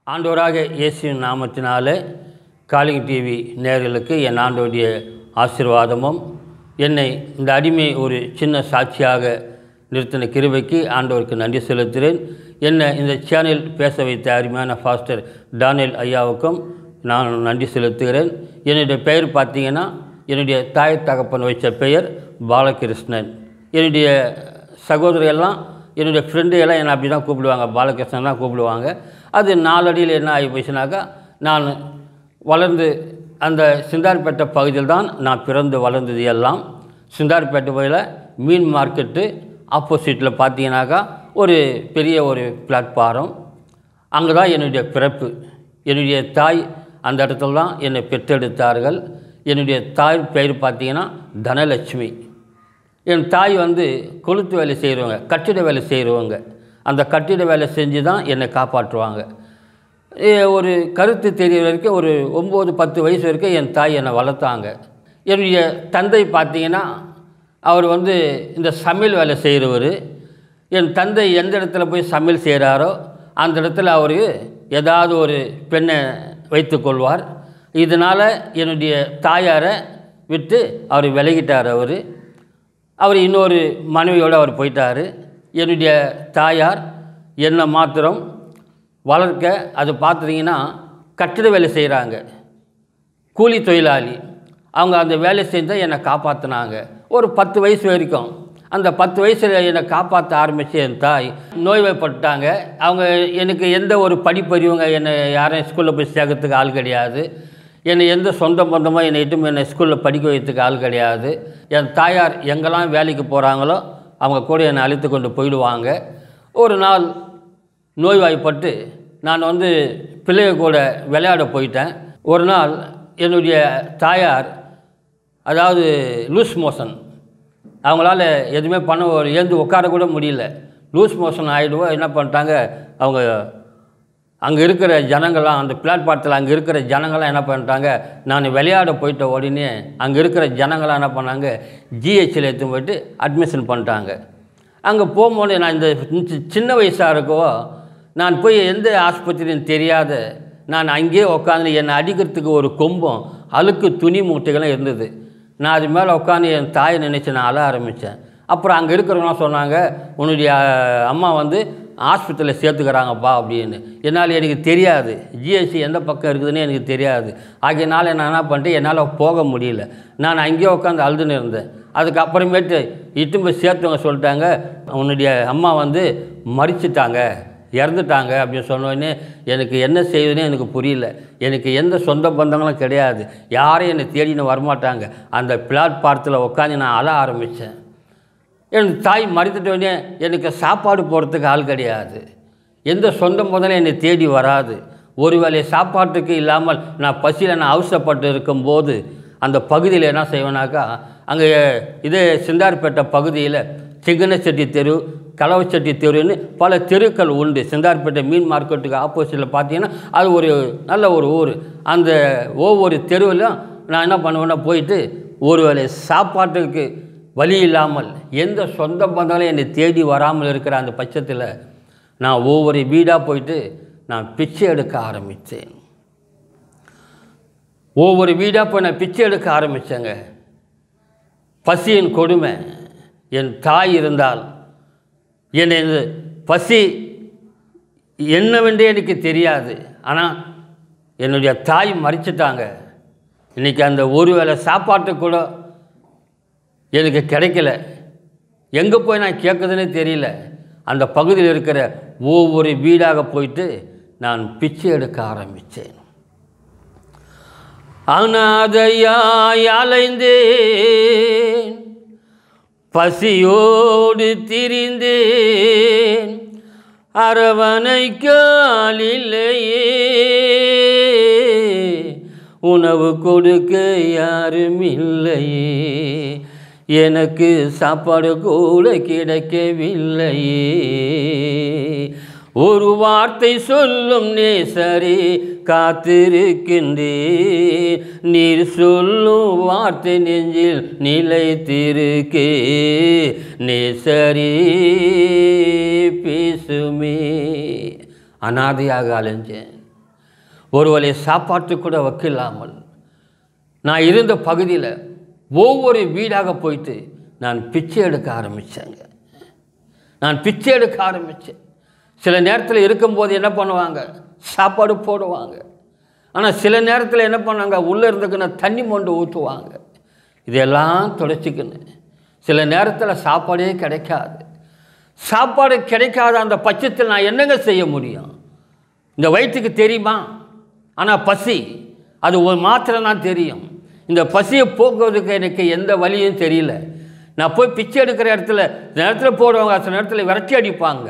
ஆண்டவராக இயேசுவின் நாமத்தினாலே காலிங் டிவி நேயர்களுக்கு என் ஆண்டவருடைய ஆசீர்வாதமும் என்னை இந்த அடிமை ஒரு சின்ன சாட்சியாக நிறுத்தின கிருபைக்கு ஆண்டவருக்கு நன்றி செலுத்துகிறேன். என்னை இந்த சேனல் பேச வைத்த அருமையான பாஸ்டர் டானியல் ஐயாவுக்கும் நான் நன்றி செலுத்துகிறேன். என்னுடைய பெயர் பார்த்தீங்கன்னா என்னுடைய தாய் தகப்பன் வைத்த பெயர் பாலகிருஷ்ணன். என்னுடைய சகோதரியெல்லாம் என்னுடைய ஃப்ரெண்டு எல்லாம் என்னை அப்படி தான் கூப்பிடுவாங்க, பாலகிருஷ்ணன் தான் கூப்பிடுவாங்க. அது நாளடியில் என்ன ஆகி போச்சுனாக்கா, நான் வளர்ந்து அந்த சிந்தார்பேட்டை பகுதியில் தான் நான் பிறந்து வளர்ந்தது. எல்லாம் சிந்தார்பேட்டை போயில் மீன் மார்க்கெட்டு ஆப்போசிட்டில் பார்த்தீங்கன்னாக்கா ஒரு பெரிய ஒரு பிளாட்ஃபாரம், அங்கே தான் என்னுடைய பிறப்பு. என்னுடைய தாய் அந்த இடத்துல தான் என்னை பெற்றெடுத்தார்கள். என்னுடைய தாய் பெயர் பார்த்தீங்கன்னா தனலட்சுமி. என் தாய் கொளுத்து வேலை செய்கிறவங்க, கட்டிட வேலை செய்கிறவங்க. அந்த கட்டிட வேலை செஞ்சு தான் என்னை காப்பாற்றுவாங்க. ஒரு கருத்து தெரிய வரைக்கும் ஒரு 9-10 வயசு வரைக்கும் என் தாய் என்னை வளர்த்தாங்க. என்னுடைய தந்தை பார்த்தீங்கன்னா அவர் இந்த சமையல் வேலை செய்கிறவர். என் தந்தை எந்த இடத்துல போய் சமையல் செய்கிறாரோ அந்த இடத்துல அவர் ஏதாவது ஒரு பெண்ணை வைத்து கொள்வார். இதனால் என்னுடைய தாயாரை விட்டு அவர் விலகிட்டார். அவர் இன்னொரு மனைவியோடு அவர் போயிட்டார். என்னுடைய தாயார் என்னை மாத்திரம் வளர்க்க, அது பார்த்துட்டிங்கன்னா கட்டிட வேலை செய்கிறாங்க, கூலி தொழிலாளி. அவங்க அந்த வேலை செஞ்சால் என்னை காப்பாற்றினாங்க ஒரு 10 வயசு வரைக்கும். அந்த 10 வயசில் என்னை காப்பாற்ற ஆரம்பித்து என் தாய் நோய்வாய்ப்பட்டாங்க. அவங்க எனக்கு எந்த ஒரு படிப்பறிவுங்க, என்னை யாரும் ஸ்கூலில் போய் சேர்க்கறதுக்கு ஆள் கிடையாது. என்னை எந்த சொந்த பந்தமாக என்னை ஸ்கூலில் படிக்க வைக்கிறதுக்கு ஆள் கிடையாது. என் தாயார் எங்கெல்லாம் வேலைக்கு போகிறாங்களோ அவங்க கூட என்னை அழைத்து கொண்டு போயிடுவாங்க. ஒரு நாள் நோய்வாய்ப்பட்டு நான் பிள்ளைய கூட விளையாட போயிட்டேன். ஒரு நாள் என்னுடைய தாயார் அதாவது லூஸ் மோஷன், அவங்களால எதுவுமே எழுந்து உட்கார கூட முடியல. லூஸ் மோஷன் ஆகிடுவோம். என்ன பண்ணிட்டாங்க, அவங்க அங்கே இருக்கிற ஜனங்கள்லாம், அந்த பிளாட்பாரத்தில் அங்கே இருக்கிற ஜனங்கள்லாம் என்ன பண்ணிட்டாங்க, நான் விளையாட போயிட்ட உடனே அங்கே இருக்கிற ஜனங்கள்லாம் என்ன பண்ணாங்க, ஜிஹெச்சில் எடுத்து போய்ட்டு அட்மிஷன் பண்ணிட்டாங்க. அங்கே போகும்போது நான் இந்த சின்ன வயசாக இருக்கோ, நான் போய் எந்த ஆஸ்பத்திரின்னு தெரியாத நான் அங்கேயே உட்காந்து என்னை அடிக்கிறதுக்கு ஒரு கொம்பும் அழுக்கு துணி மூட்டைகளும் இருந்தது. நான் அது மேலே உட்காந்து என் தாயை நினச்சி நான் அழ ஆரம்பித்தேன். அப்புறம் அங்கே இருக்கிறவங்களாம் சொன்னாங்க, உன்னுடைய அம்மா ஆஸ்பத்திரியில் சேர்த்துக்கிறாங்கப்பா அப்படின்னு. என்னால் எனக்கு தெரியாது, ஜிஹெச்சி எந்த பக்கம் இருக்குதுன்னு எனக்கு தெரியாது. ஆகையினால நான் என்ன பண்ணிட்டேன், என்னால் போக முடியல. நான் அங்கேயே உட்காந்து அழுதுன்னு இருந்தேன். அதுக்கப்புறமேட்டு இட்டு போய் சேர்த்தவங்க சொல்லிட்டாங்க, உன்னுடைய அம்மா மறிச்சிட்டாங்க, இறந்துட்டாங்க அப்படின்னு சொன்னோடனே எனக்கு என்ன செய்யுதுன்னு எனக்கு புரியல. எனக்கு எந்த சொந்த பந்தங்களும் கிடையாது, யாரையும் என்னை தேடின்னு வரமாட்டாங்க. அந்த பிளாட்பாரத்தில் உட்காந்து நான் அழ ஆரம்பித்தேன். என் தாய் மறித்துட்டோடனே எனக்கு சாப்பாடு போடுறதுக்கு ஆள் கிடையாது, எந்த சொந்த முதல்ல என்னை தேடி வராது. ஒருவேளை சாப்பாட்டுக்கு இல்லாமல் நான் பசியில் நான் அவசரப்பட்டு இருக்கும்போது அந்த பகுதியில் என்ன செய்வேனாக்கா, அங்கே இதே சிந்தார்பேட்டை பகுதியில் சிங்கனச்செட்டி தெரு, கலவச்செட்டி தெருன்னு பல தெருக்கள் உண்டு. சிந்தார்பேட்டை மீன் மார்க்கெட்டுக்கு ஆப்போசிட்டில் பார்த்தீங்கன்னா அது ஒரு நல்ல ஒரு ஊர். அந்த ஒவ்வொரு தெருவிலும் நான் என்ன பண்ணுவேன்னா போயிட்டு ஒருவேளை சாப்பாட்டுக்கு வழி இல்லாமல் எந்த சொந்த பந்தங்களும் என்னை தேடி வராமல் இருக்கிற அந்த பட்சத்தில் நான் ஒவ்வொரு வீடாக போயிட்டு நான் பிச்சை எடுக்க ஆரம்பித்தேன். ஒவ்வொரு வீடாக போய் நான் பிச்சை எடுக்க ஆரம்பித்தேங்க. பசியின் கொடுமை. என் தாய் இருந்தால் என்னை பசி என்னவென்றே எனக்கு தெரியாது. ஆனால் என்னுடைய தாய் மறிச்சிட்டாங்க. இன்றைக்கி அந்த ஒரு வேளை சாப்பாட்டு கூட எனக்கு கிடைக்கல. எங்கே போய் நான் கேட்குதுன்னு தெரியல. அந்த பகுதியில் இருக்கிற ஒவ்வொரு வீடாக போயிட்டு நான் பிச்சை எடுக்க ஆரம்பித்தேன். அனாதையாய் அலைந்தேன், பசியோடு திரிந்தேன், அரவணைக்கால் இல்லையே, உணவு கொடுக்க யாரும் இல்லையே, எனக்கு சாப்பாடு கூட கிடைக்கவில்லையே, ஒரு வார்த்தை சொல்லும் நேசரே காத்திருக்கின்றேன், நீர் சொல்லும் வார்த்தை நெஞ்சில் நிலைத்திருக்கே, நேசரே பேசுமே. அனாதையாக அலைஞ்சேன். ஒரு வேளை சாப்பாட்டு கூட வைக்கலாமல் நான் இருந்த பகுதியில் ஒவ்வொரு வீடாக போயிட்டு நான் பிச்சை எடுக்க ஆரம்பித்தேங்க. நான் பிச்சை எடுக்க ஆரம்பித்தேன். சில நேரத்தில் இருக்கும்போது என்ன பண்ணுவாங்க, சாப்பாடு போடுவாங்க. ஆனால் சில நேரத்தில் என்ன பண்ணாங்க, உள்ளே இருந்துக்குன்னு தண்ணி மொண்டு ஊற்றுவாங்க. இதெல்லாம் துடைச்சிக்கின்னு சில நேரத்தில் சாப்பாடே கிடைக்காது. சாப்பாடு கிடைக்காத அந்த பட்சத்தில் நான் என்னங்க செய்ய முடியும்? இந்த வயிற்றுக்கு தெரியுமா? ஆனால் பசி அது ஒரு மாத்திரம் தான் தெரியும். இந்த பசியை போக்குவதற்கு எனக்கு எந்த வழியும் தெரியல. நான் போய் பிச்சை எடுக்கிற இடத்துல சில நேரத்தில் போடுவாங்க, சில நேரத்தில் விரட்டி அடிப்பாங்க.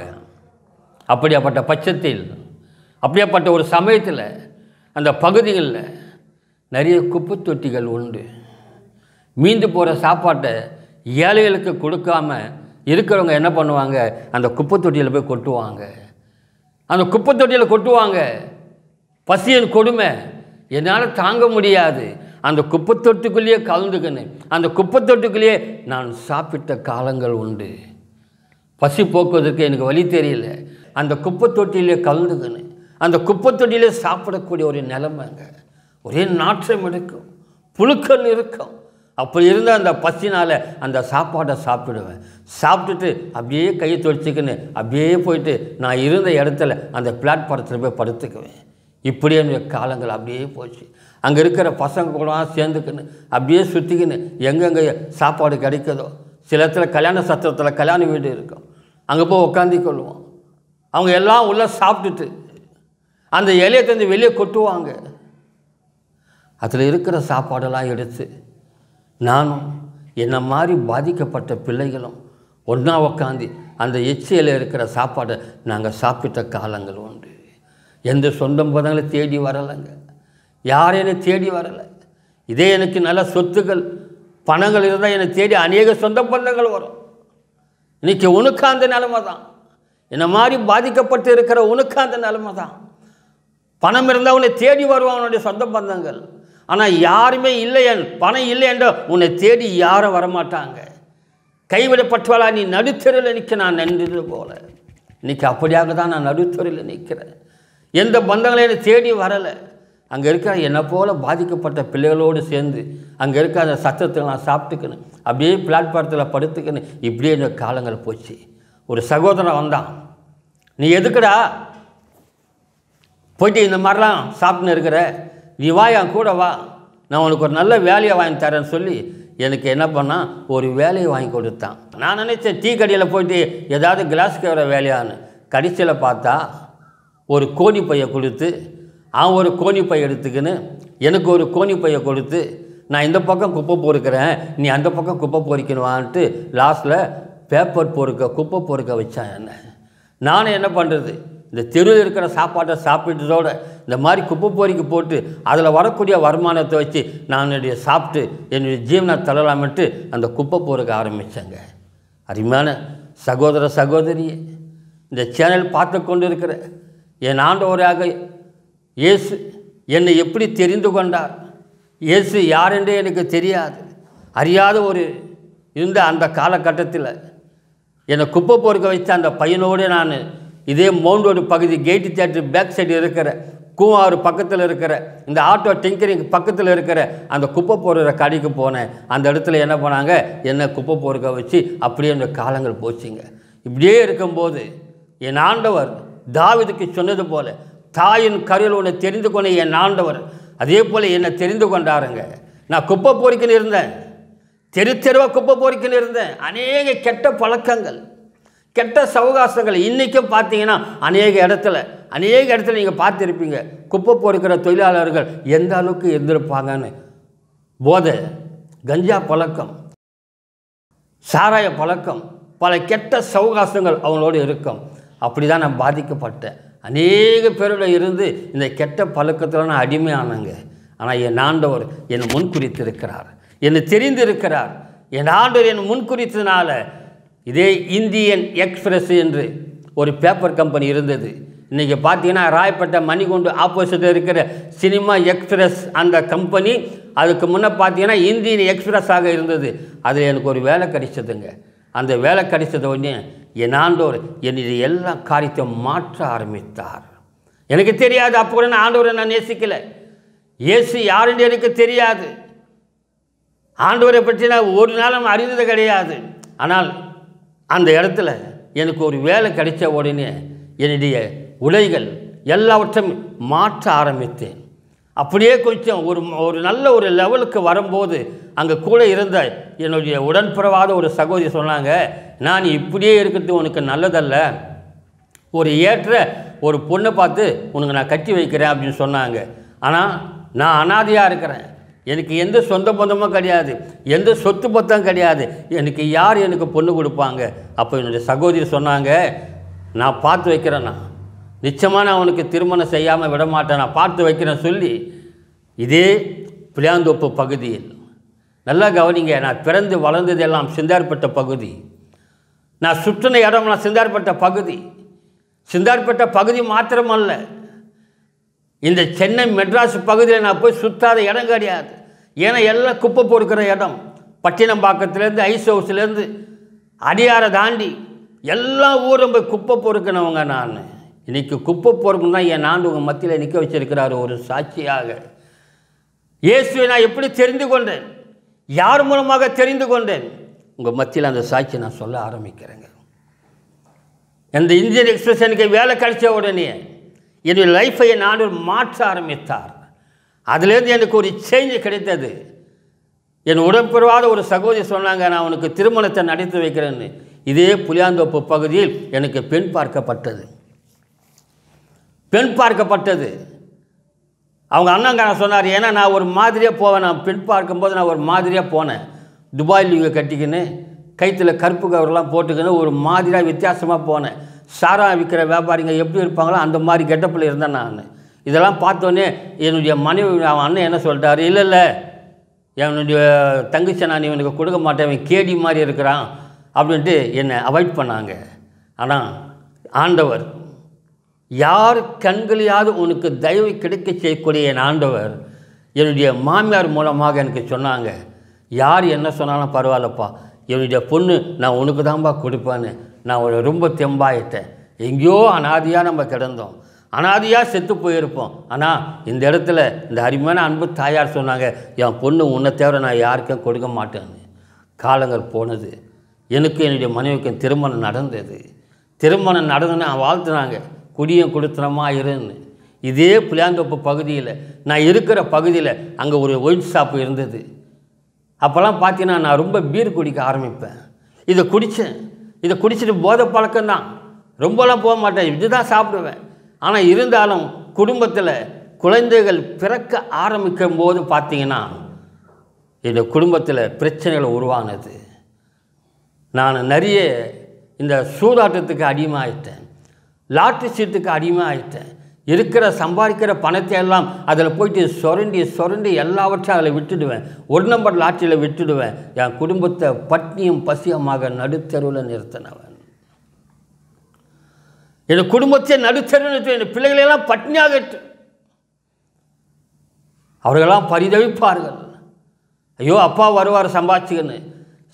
அப்படியாப்பட்ட பட்சத்தில், அப்படியாப்பட்ட ஒரு சமயத்தில் அந்த பகுதிகளில் நிறைய குப்பை தொட்டிகள் உண்டு. மீந்து போகிற சாப்பாட்டை ஏழைகளுக்கு கொடுக்காம இருக்கிறவங்க என்ன பண்ணுவாங்க, அந்த குப்பை தொட்டியில் போய் கொட்டுவாங்க. அந்த குப்பை தொட்டியில் கொட்டுவாங்க. பசியின் கொடுமை என்னால் தாங்க முடியாது. அந்த குப்பை தொட்டுக்குள்ளேயே கலந்துக்கின்னு அந்த குப்பை தொட்டுக்குள்ளேயே நான் சாப்பிட்ட காலங்கள் உண்டு. பசி போக்குவதற்கு எனக்கு வழி தெரியல. அந்த குப்பை தொட்டிலே கலந்துக்கின்னு அந்த குப்பை தொட்டிலே சாப்பிடக்கூடிய ஒரு நிலைமைங்க. ஒரே நாற்றம் இருக்கும், புழுக்கள் இருக்கும். அப்படி இருந்தால் அந்த பசினால் அந்த சாப்பாடை சாப்பிடுவேன். சாப்பிட்டுட்டு அப்படியே கையை துடைச்சிக்கின்னு அப்படியே போயிட்டு நான் இருந்த இடத்துல அந்த பிளாட்ஃபாரத்தில் போய் படுத்துக்குவேன். இப்படியே என்னுடைய காலங்கள் அப்படியே போச்சு. அங்கே இருக்கிற பசங்க கூட சேர்ந்துக்கின்னு அப்படியே சுற்றிக்கின்னு எங்கெங்கே சாப்பாடு கிடைக்குதோ, சில இடத்துல கல்யாண சத்திரத்தில் கல்யாண வீடு இருக்கும், அங்கே போய் உட்காந்து கொள்வோம். அவங்க எல்லாம் உள்ளே சாப்பிட்டுட்டு அந்த இலையை தந்து வெளியே கொட்டுவாங்க. அதில் இருக்கிற சாப்பாடெல்லாம் எடுத்து நானும் என்னை மாதிரி பாதிக்கப்பட்ட பிள்ளைகளும் ஒன்றா உட்காந்து அந்த எச்சியில் இருக்கிற சாப்பாடை நாங்கள் சாப்பிட்ட காலங்கள் உண்டு. எந்த சொந்த பதங்களை தேடி வரலைங்க, யாரும் என்னை தேடி வரலை. இதே எனக்கு நல்ல சொத்துக்கள் பணங்கள் இருந்தால் என்னை தேடி அநேக சொந்த பந்தங்கள் வரும். இன்றைக்கி உனக்கு அந்த நிலைமை தான், என்னை மாதிரி பாதிக்கப்பட்டு இருக்கிற உனக்கு அந்த நிலைமை தான். பணம் இருந்தால் உன்னை தேடி வருவான் உன்னுடைய சொந்த பந்தங்கள். ஆனால் யாருமே இல்லை, பணம் இல்லை என்ற உன்னை தேடி யாரும் வரமாட்டாங்க. கைவிடப்பட்டவளா நீ நடுத்தெருவில் நிற்க நான் நின்றது போல இன்றைக்கி அப்படியாக தான் நான் நடுத்தெருவில் நிற்கிறேன். எந்த பந்தங்களையும் என்னை தேடி வரலை. அங்கே இருக்கிற என்னை போல் பாதிக்கப்பட்ட பிள்ளைகளோடு சேர்ந்து அங்கே இருக்கிற அந்த சத்தத்தில் நான் சாப்பிட்டுக்கணும், அப்படியே பிளாட்ஃபாரத்தில் படுத்துக்கணும். இப்படியே இந்த காலங்கள் போச்சு. ஒரு சகோதரன் வந்தான், நீ எதுக்குடா போயிட்டு இந்த மாதிரிலாம் சாப்பிட்டுன்னு இருக்கிற, நீ வா என் கூட வா, நான் உனக்கு ஒரு நல்ல வேலையை வாங்கி தரேன்னு சொல்லி எனக்கு என்ன பண்ணால் ஒரு வேலையை வாங்கி கொடுத்தான். நான் நினச்சேன் டீ கடையில் போயிட்டு ஏதாவது கிளாஸ் கேட்குற வேலையான்னு. கடைசியில் பார்த்தா ஒரு கோணி பையை கொடுத்து, அவன் ஒரு கோணி பை எடுத்துக்கின்னு எனக்கு ஒரு கோணி பையை கொடுத்து, நான் இந்த பக்கம் குப்பை பொறுக்கிறேன், நீ அந்த பக்கம் குப்பை பொறிக்கணுவான்ட்டு லாஸ்ட்டில் பேப்பர் பொறுக்க குப்பை பொறுக்க வச்சான் என்ன. நானும் என்ன பண்ணுறது, இந்த தெருவில் இருக்கிற சாப்பாட்டை சாப்பிட்டதோடு இந்த மாதிரி குப்பை பொறிக்கு போட்டு அதில் வரக்கூடிய வருமானத்தை வச்சு நான் என்னுடைய சாப்பிட்டு என்னுடைய ஜீவனை தள்ளலாமட்டு அந்த குப்பை பொறுக்க ஆரம்பித்தேங்க. அருமையான சகோதர சகோதரியே, இந்த சேனல் பார்த்து கொண்டு இருக்கிற என் ஆண்டவராக இயேசு என்னை எப்படி தெரிந்து கொண்டார், இயேசு யாரென்றே எனக்கு தெரியாது, அறியாத ஒரு இருந்த அந்த காலகட்டத்தில் என்னை குப்பை பொறுக்க வச்ச அந்த பையனோடு நான் இதே மவுண்ட் ரோடு பகுதி கேட்டு தியேட்டர் பேக் சைடு இருக்கிற கூவாறு பக்கத்தில் இருக்கிற இந்த ஆட்டோ டிங்கரிங் பக்கத்தில் இருக்கிற அந்த குப்பை போடுற கடைக்கு போனேன். அந்த இடத்துல என்ன பண்ணாங்க, என்னை குப்பை பொறுக்க வச்சு அப்படியே அந்த காலங்கள் போச்சுங்க. இப்படியே இருக்கும்போது என் ஆண்டவர் தாவீதுக்கு சொன்னது போல, தாயின் கருவில் உன்னை தெரிந்து கொண்ட என் ஆண்டவர் அதே போல் என்னை தெரிந்து கொண்டாருங்க. நான் குப்பை பொறிக்கின்னு இருந்தேன், தெருவாக குப்பை பொறிக்கின்னு இருந்தேன். அநேக கெட்ட பழக்கங்கள், கெட்ட சவகாசங்கள் இன்றைக்கும் பார்த்தீங்கன்னா அநேக இடத்துல நீங்கள் பார்த்துருப்பீங்க. குப்பை பொறுக்கிற தொழிலாளர்கள் எந்த அளவுக்கு இருந்திருப்பாங்கன்னு. போதை, கஞ்சா பழக்கம், சாராய பழக்கம், பல கெட்ட சவகாசங்கள் அவங்களோடு இருக்கும். அப்படி தான் நான் பாதிக்கப்பட்டேன். அநேக பேரோட இருந்து இந்த கெட்ட பழக்கத்தில் நான் அடிமையானங்க. ஆனால் என் ஆண்டவர் என்னை முன்குறித்திருக்கிறார், என்னை தெரிந்திருக்கிறார். என் ஆண்டவர் என்னை முன்குறித்ததுனால இதே இந்தியன் எக்ஸ்பிரஸ் என்று ஒரு பேப்பர் கம்பெனி இருந்தது. இன்றைக்கி பார்த்தீங்கன்னா ராயப்பேட்டை மணிகொண்டு ஆப்போசிட்டில் இருக்கிற சினிமா எக்ஸ்பிரஸ் அந்த கம்பெனி, அதுக்கு முன்னே பார்த்தீங்கன்னா இந்தியன் எக்ஸ்பிரஸாக இருந்தது. அதில் எனக்கு ஒரு வேலை கிடைச்சதுங்க. அந்த வேலை கிடைச்சத உடனே என் ஆண்டவர் என்னுடைய எல்லா காரியத்தையும் மாற்ற ஆரம்பித்தார். எனக்கு தெரியாது. அப்போ கூட நான் ஆண்டவரை நான் நேசிக்கலை. இயேசு யாருன்னு எனக்கு தெரியாது. ஆண்டவரை பற்றி நான் ஒரு நாளும் அறிந்தது கிடையாது. ஆனால் அந்த இடத்துல எனக்கு ஒரு வேலை கிடைச்ச உடனே என்னுடைய உடைகள் எல்லாவற்றையும் மாற்ற ஆரம்பித்தேன். அப்படியே கொஞ்சம் ஒரு நல்ல ஒரு லெவலுக்கு வரும்போது அங்கே கூட இருந்த என்னுடைய உடன்பிறவாத ஒரு சகோதரி சொன்னாங்க, நான் இப்படியே இருக்கிறது உனக்கு நல்லதல்ல, ஒரு ஏற்ற ஒரு பொண்ணை பார்த்து உனக்கு நான் கட்டி வைக்கிறேன் அப்படின்னு சொன்னாங்க. ஆனால் நான் அனாதையாக இருக்கிறேன். எனக்கு எந்த சொந்த பந்தமும் கிடையாது, எந்த சொத்து பத்தம் கிடையாது. எனக்கு யார் எனக்கு பொண்ணு கொடுப்பாங்க? அப்போ என்னுடைய சகோதரி சொன்னாங்க, நான் பார்த்து வைக்கிறேன்னா நிச்சயமாக நான் உனக்கு திருமணம் செய்யாமல் விட மாட்டேன், நான் பார்த்து வைக்கிறேன் சொல்லி இதே புளியாந்தோப்பு பகுதியில் நல்லா கவனிங்க. நான் பிறந்து வளர்ந்தது எல்லாம் சிந்தார்பட்ட பகுதி. நான் சுற்றின இடம்லாம் சிந்தார்பட்ட பகுதி. சிந்தார்பட்ட பகுதி மாத்திரமல்ல, இந்த சென்னை மெட்ராஸ் பகுதியில் நான் போய் சுற்றாத இடம் கிடையாது. ஏன்னா எல்லாம் குப்பை பொறுக்கிற இடம். பட்டினம்பாக்கத்துலேருந்து ஐஸ் ஹவுஸ்லேருந்து அடியாரை தாண்டி எல்லா ஊரும் போய் குப்பை பொறுக்கினவங்க நான். இன்றைக்கி குப்பை பொறுக்குன்னு தான் என் ஆண்டு உங்கள் மத்தியில் நிற்க வச்சிருக்கிறார் ஒரு சாட்சியாக. இயேசுவை நான் எப்படி தெரிந்து கொண்டேன், யார் மூலமாக தெரிந்து கொண்டேன், உங்கள் மத்தியில் அந்த சாட்சியை நான் சொல்ல ஆரம்பிக்கிறேங்க. இந்த இந்தியன் எக்ஸ்பிரஸ் எனக்கு வேலை கிடைச்ச உடனே என்னுடைய லைஃப்பை என் ஆண்டவர் மாற்ற ஆரம்பித்தார். அதுலேருந்து எனக்கு ஒரு சேஞ்சு கிடைத்தது. என் உடன்பிறவாத ஒரு சகோதரி சொன்னாங்க, நான் உனக்கு திருமணத்தை நடத்தி வைக்கிறேன்னு. இதே புளியாந்தோப்பு பகுதியில் எனக்கு பெண் பார்க்கப்பட்டது. அவங்க அண்ணங்காரன் சொன்னார், ஏன்னா நான் ஒரு மாதிரியாக போவேன், நான் பெண் பார்க்கும்போது நான் ஒரு மாதிரியாக போனேன். துபாயில் இவங்க கட்டிக்கின்னு கைத்தில் கருப்பு கவரெலாம் போட்டுக்கின்னு ஒரு மாதிரியாக வித்தியாசமாக போனேன். சாரா விற்கிற வியாபாரிங்க எப்படி இருப்பாங்களோ அந்த மாதிரி கெட்டப்பில் இருந்தேன் நான். இதெல்லாம் பார்த்தோன்னே என்னுடைய மனைவி அவன் அண்ணன் என்ன சொல்லிட்டார், இல்லை என்னுடைய தங்கச்சி நான் இவனுக்கு கொடுக்க மாட்டேன், இவன் கேடி மாதிரி இருக்கிறான் அப்படின்ட்டு என்னை அவாய்ட் பண்ணாங்க. ஆனால் ஆண்டவர் யார் கண்களையாவது உனக்கு தயவு கிடைக்க செய்யக்கூடிய என் ஆண்டவர் என்னுடைய மாமியார் மூலமாக எனக்கு சொன்னாங்க, யார் என்ன சொன்னாலும் பரவாயில்லப்பா, என்னுடைய பொண்ணு நான் உனக்கு தான்ப்பா கொடுப்பேன்னு. நான் ரொம்ப தெம்பாயிட்டேன். எங்கேயோ அனாதியாக நம்ம கிடந்தோம், அனாதியாக செத்து போயிருப்போம். ஆனால் இந்த இடத்துல இந்த அருமையான அன்பு தாயார் சொன்னாங்க, என் பொண்ணு உன்னை தவிர நான் யாருக்கும் கொடுக்க மாட்டேன்னு. காலங்கள் போனது. எனக்கு என்னுடைய மனைவிக்கும் திருமணம் நடந்தது. திருமணம் நடந்துன்னு வாழ்த்துனாங்க, குடியும் கொடுத்தனமாக இருன்னு. இதே புளியாந்தோப்பு பகுதியில் நான் இருக்கிற பகுதியில் அங்கே ஒரு ஒயின் ஷாப்பு இருந்தது. அப்போல்லாம் பார்த்தீங்கன்னா நான் ரொம்ப பீர் குடிக்க ஆரம்பிப்பேன். இதை குடிச்சிட்டு போதை பழக்கம்தான். ரொம்பலாம் போக மாட்டேன், இதுதான் சாப்பிடுவேன். ஆனால் இருந்தாலும் குடும்பத்தில் குழந்தைகள் பிறக்க ஆரம்பிக்கும் போது பார்த்தீங்கன்னா இந்த குடும்பத்தில் பிரச்சனைகள் உருவானது. நான் நிறைய இந்த சூதாட்டத்துக்கு அடிமையாயிட்டேன், லாட்ரி சீட்டுக்கு அடிமையாயிட்டேன். சம்பாதிக்கிற பணத்தை எல்லாம் அதில் போயிட்டு சுரண்டி எல்லாவற்றையும் அதில் விட்டுடுவேன். ஒரு நம்பர் லாட்ரியில் விட்டுடுவேன். என் குடும்பத்தை பட்னியும் பசியமாக நடுத்தருவில் நிறுத்தினவன். என் குடும்பத்தை நடுத்தருவில் என் பிள்ளைகளெல்லாம் பட்னியாகட்டு. அவர்களெல்லாம் பரிதவிப்பார்கள், ஐயோ அப்பா வருவார் சம்பாதிச்சுக்கன்னு.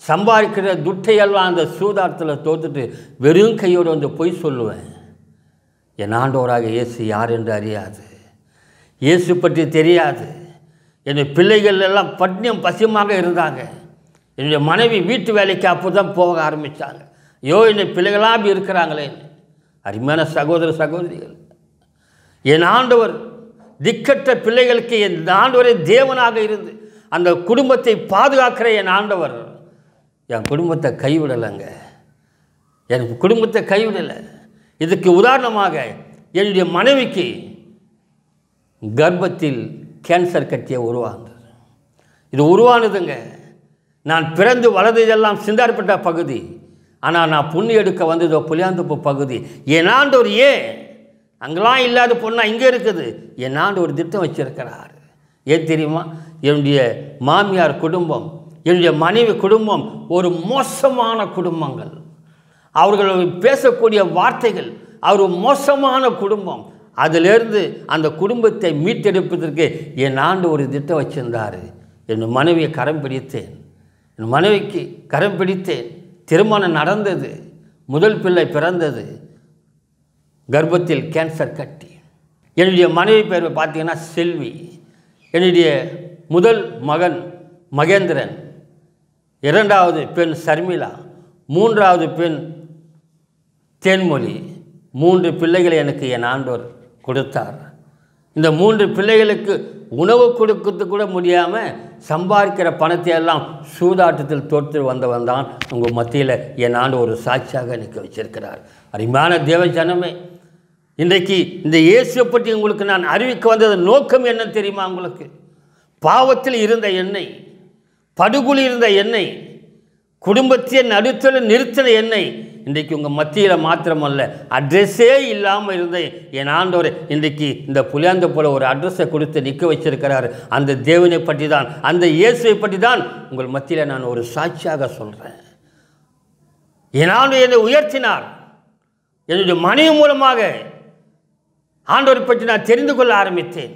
சம்பாதிக்கிற துட்டையெல்லாம் அந்த சூதாட்டத்தில் தோத்துட்டு வெறும் கையோடு வந்து பொய் சொல்லுவேன். என் ஆண்டவராக இயேசு யார் என்று அறியாது, இயேசு பற்றி தெரியாது. என்னுடைய பிள்ளைகள் எல்லாம் பட்னியும் பசியமாக இருந்தாங்க. என்னுடைய மனைவி வீட்டு வேலைக்கு அப்போ தான் போக ஆரம்பித்தாங்க. ஐயோ என்னுடைய பிள்ளைகளாக அப்படி இருக்கிறாங்களே. அருமையான சகோதர சகோதரிகள், என் ஆண்டவர் திக்கற்ற பிள்ளைகளுக்கு என் ஆண்டவரே தேவனாக இருந்து அந்த குடும்பத்தை பாதுகாக்கிற என் ஆண்டவர் என் குடும்பத்தை கைவிடலைங்க. எனக்கு குடும்பத்தை கைவிடலை. இதுக்கு உதாரணமாக என்னுடைய மனைவிக்கு கர்ப்பத்தில் கேன்சர் கட்டிய உருவானது. இது உருவானதுங்க. நான் பிறந்து வளர்ந்ததெல்லாம் சிந்தார்பட்ட பகுதி. ஆனால் நான் புண்ணு எடுக்க வந்ததோ புளியாந்தோப்பு பகுதி. என் ஆண்டவர் ஏன் அங்கெல்லாம் இல்லாத பொண்ணா இங்கே இருக்குது? என் ஆண்டவர் திட்டம் வச்சிருக்கிறார். ஏன் தெரியுமா? என்னுடைய மாமியார் குடும்பம், என்னுடைய மனைவி குடும்பம் ஒரு மோசமான குடும்பங்கள். அவர்கள் பேசக்கூடிய வார்த்தைகள் அவர் மோசமான குடும்பம். அதிலிருந்து அந்த குடும்பத்தை மீட்டெடுப்பதற்கு என் ஆண்டு ஒரு திட்டம் வச்சிருந்தார். என் மனைவியை கரம் பிடித்தேன், என் மனைவிக்கு கரம் பிடித்தேன். திருமணம் நடந்தது, முதல் பிள்ளை பிறந்தது. கர்ப்பத்தில் கேன்சர் கட்டி என்னுடைய மனைவி பேர் பார்த்தீங்கன்னா செல்வி. என்னுடைய முதல் மகன் மகேந்திரன், இரண்டாவது பெண் சர்மிளா, மூன்றாவது பெண் தேன்மொழி. 3 பிள்ளைகளை எனக்கு என் ஆண்டவர் கொடுத்தார். இந்த 3 பிள்ளைகளுக்கு உணவு கொடுக்கிறது கூட முடியாமல் சம்பாதிக்கிற பணத்தை எல்லாம் சூதாட்டத்தில் தோற்று வந்தவன் தான் உங்கள் மத்தியில் என் ஆண்டு ஒரு சாட்சியாக நிற்க வச்சிருக்கிறார். அருமையான தேவ ஜனமே, இன்றைக்கு இந்த இயேசுவை பற்றி உங்களுக்கு நான் அறிவிக்க வந்தது நோக்கம் என்ன தெரியுமா? உங்களுக்கு பாவத்தில் இருந்த என்னை, படுகொலி இருந்த என்னை, குடும்பத்தையே நடுத்தல நிறுத்தின என்னை இன்றைக்கு உங்கள் மத்தியில் மாத்திரமல்ல, அட்ரெஸ்ஸே இல்லாமல் இருந்த என் ஆண்டவர் இன்றைக்கு இந்த புலியாந்த போல ஒரு அட்ரஸை கொடுத்து நிற்க வச்சிருக்கிறார். அந்த தேவனை பற்றி தான், அந்த இயேசுவை பற்றி தான் உங்கள் மத்தியில் நான் ஒரு சாட்சியாக சொல்கிறேன். என் ஆண்டவர் என்னை உயர்த்தினார். என்னுடைய மனைவி மூலமாக ஆண்டவரை பற்றி நான் தெரிந்து கொள்ள ஆரம்பித்தேன்.